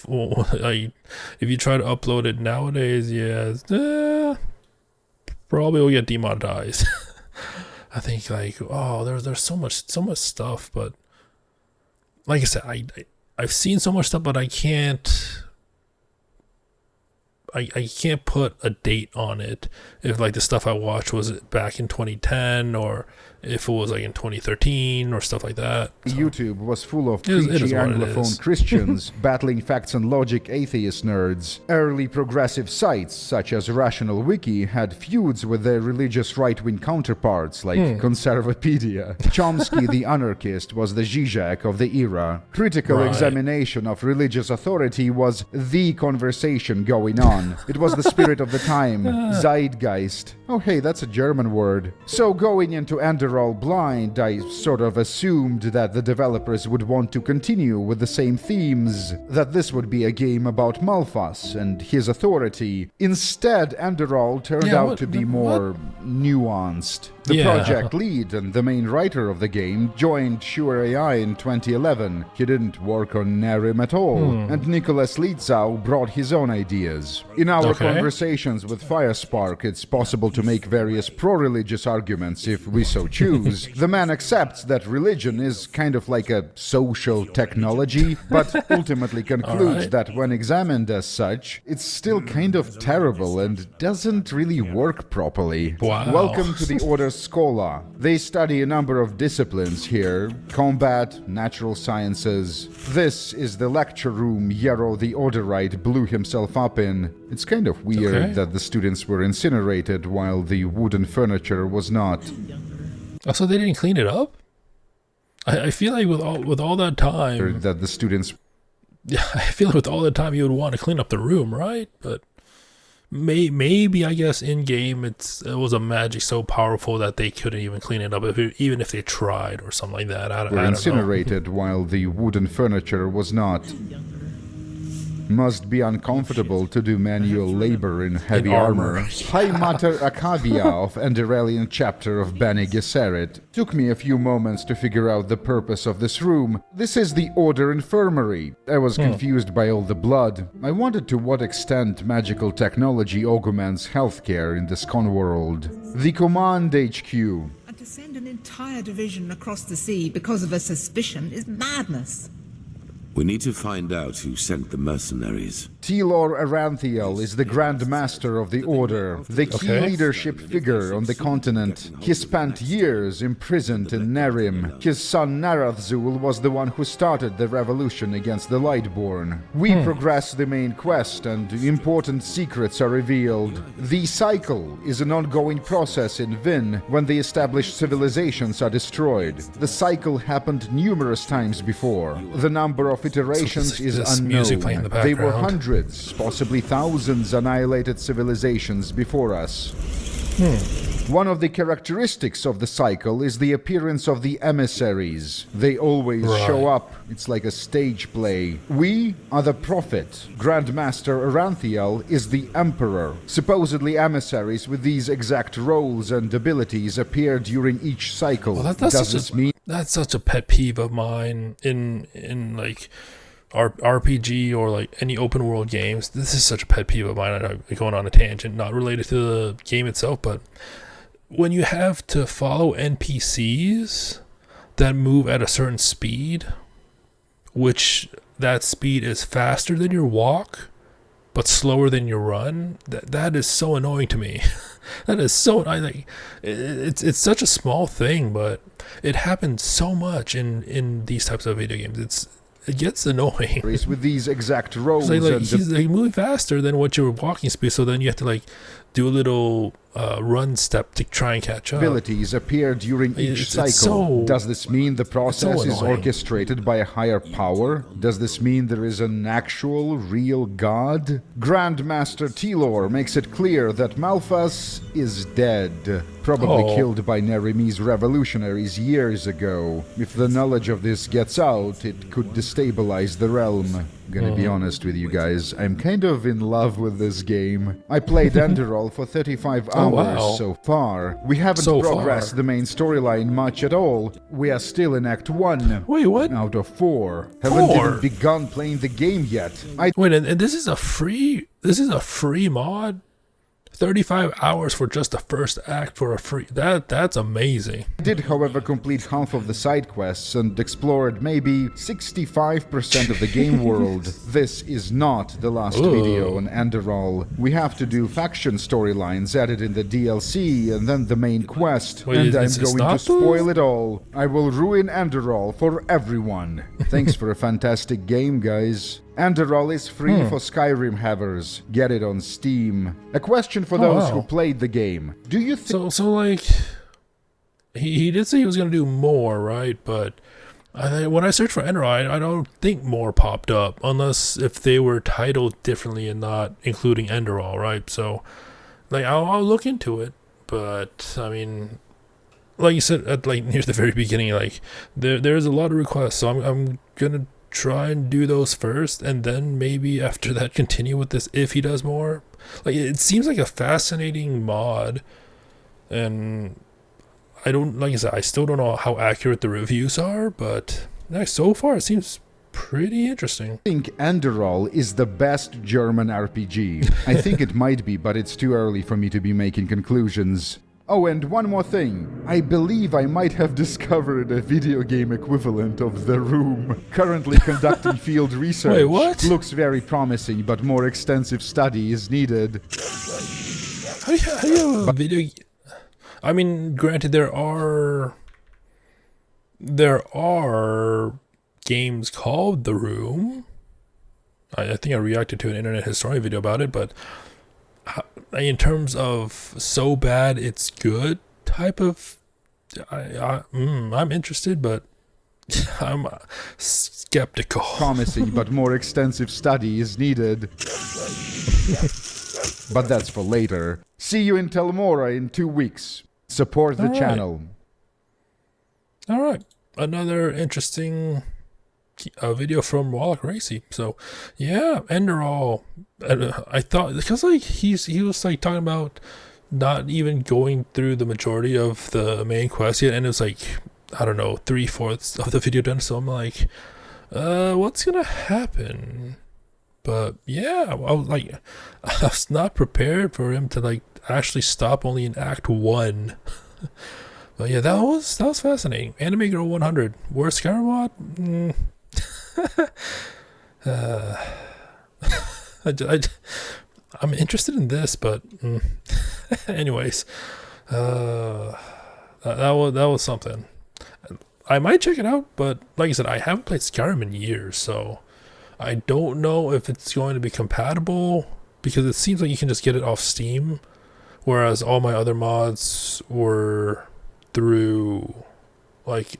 If you try to upload it nowadays, probably will get demonetized. I think like there's so much stuff, but like I said, I've seen so much stuff, but I can't put a date on it. If like the stuff I watched was back in 2010 or if it was like in 2013 or stuff like that. So YouTube was full of preachy Anglophone Christians battling facts and logic atheist nerds. Early progressive sites such as Rational Wiki had feuds with their religious right-wing counterparts like Conservapedia. Chomsky the anarchist was the Zizek of the era. Critical examination of religious authority was the conversation going on. It was the spirit of the time. Zeitgeist. Oh hey, that's a German word. So going into Enderal blind, I sort of assumed that the developers would want to continue with the same themes, that this would be a game about Malphas and his authority. Instead, Enderal turned out to be more nuanced. The project lead and the main writer of the game joined Shure AI in 2011. He didn't work on Nerim at all, and Nicholas Lietzau brought his own ideas. In our Okay. conversations with Firespark, it's possible to make various pro-religious arguments if we so choose. The man accepts that religion is kind of like a social technology, but ultimately concludes Alright. that when examined as such, it's still kind of terrible and doesn't really work properly. Wow. Welcome to the Order Schola. They study a number of disciplines here: combat, natural sciences. This is the lecture room Yarrow the Orderite blew himself up in. It's kind of weird Okay. that the students were incinerated while the wooden furniture was not. Oh, so they didn't clean it up? I feel like with all that time, That the students yeah, I feel like with all the time you would want to clean up the room, right? But maybe I guess in game it was a magic so powerful that they couldn't even clean it up, even if they tried or something like that. I were don't know. incinerated while the wooden furniture was not. Must be uncomfortable to do manual labor in heavy armor. armor. High Mater Acavia of Enderalian chapter of Bene Gesserit. Took me a few moments to figure out the purpose of this room. This is the Order Infirmary. I was confused by all the blood. I wondered to what extent magical technology augments healthcare in this world. The Command HQ. And to send an entire division across the sea because of a suspicion is madness. We need to find out who sent the mercenaries. Telor Aranthiel is the Grand Master of the Order, the key Okay. leadership figure on the continent. He spent years imprisoned in Nerim. His son Narathzul was the one who started the revolution against the Lightborn. We progress the main quest and important secrets are revealed. The cycle is an ongoing process in Vin when the established civilizations are destroyed. The cycle happened numerous times before. The number of iterations is this unknown. music playing in the They were background. hundreds, possibly thousands annihilated civilizations before us. One of the characteristics of the cycle is the appearance of the emissaries. They always show up. It's like a stage play. We are the Prophet. Grandmaster Aranthiel is the Emperor. Supposedly emissaries with these exact roles and abilities appear during each cycle. Well, that's Does such this a, mean that's such a pet peeve of mine in like RPG or like any open world games. This is such a pet peeve of mine. I'm going on a tangent, not related to the game itself, but when you have to follow NPCs that move at a certain speed, which that speed is faster than your walk but slower than your run, that is so annoying to me. That is so, I like it's such a small thing, but it happens so much in these types of video games. It gets annoying. with these exact roles Like and he's like moving faster than what your walking speed, so then you have to like do a little run step to try and catch up. abilities appear during each It's cycle. so- Does this mean the process is annoying. orchestrated by a higher power? Does this mean there is an actual, real god? Grandmaster Telor makes it clear that Malphas is dead, probably Oh. killed by Nerimi's revolutionaries years ago. If the knowledge of this gets out, it could destabilize the realm. I'm gonna be honest with you guys, I'm kind of in love with this game. I played Enderal for 35 hours wow. so far. We haven't So progressed far. the main storyline much at all. We are still in Act 1. Wait, what? Out of 4. Haven't 4? even begun playing the game yet. I Wait, and this is a free mod? 35 hours for just the first act for a free. That's amazing. did, however, complete half of the side quests and explored maybe 65% of the game world. This is not the last Ooh. video on Enderal. We have to do faction storylines added in the DLC and then the main quest. Wait, and I'm it's going to not spoil it all. I will ruin Enderal for everyone. Thanks for a fantastic game, guys. Enderal is free for Skyrim havers. Get it on Steam. A question for those wow. who played the game. Do you think... So like, he did say he was going to do more, right? But when I searched for Enderal, I don't think more popped up, unless if they were titled differently and not including Enderal, right? So, like, I'll look into it. But, I mean, like you said, at like near the very beginning, like, there's a lot of requests, so I'm going to try and do those first, and then maybe after that continue with this if he does more. Like, it seems like a fascinating mod, and I don't, like I said, I still don't know how accurate the reviews are, but so far it seems pretty interesting. I think Enderal is the best German RPG. I think it might be, but it's too early for me to be making conclusions. Oh, and one more thing. I believe I might have discovered a video game equivalent of The Room. Currently conducting field research. Wait, what? Looks very promising, but more extensive study is needed. How do you have a video? I mean, granted, there are games called The Room. I think I reacted to an Internet Historian video about it, but in terms of so bad it's good type of, I'm interested, but I'm skeptical. Promising, but more extensive study is needed. But that's for later. See you in Telmora in 2 weeks. Support the channel. All right, another interesting video from Warlockracy. So yeah, Enderal. I thought, because like he was like talking about not even going through the majority of the main quest yet, and it was like, I don't know, 3/4 of the video done. So I'm like, what's gonna happen? But yeah, I was not prepared for him to like actually stop only in Act 1. But yeah, that was fascinating. Anime Girl 100. Worst Skyrim mod? I'm interested in this, but anyways, that was something. I might check it out, but like I said, I haven't played Skyrim in years, so I don't know if it's going to be compatible, because it seems like you can just get it off Steam, whereas all my other mods were through, like,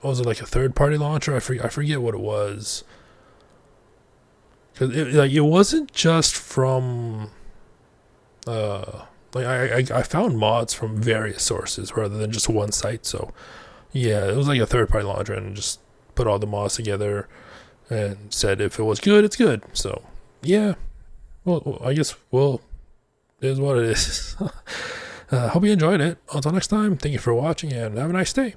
was it like a third-party launcher? I forget what it was. Because it wasn't just from, I found mods from various sources rather than just one site. So yeah, it was like a third-party launcher, and just put all the mods together and said if it was good, it's good. So yeah, well, I guess, well, it is what it is. Hope you enjoyed it. Until next time, thank you for watching, and have a nice day.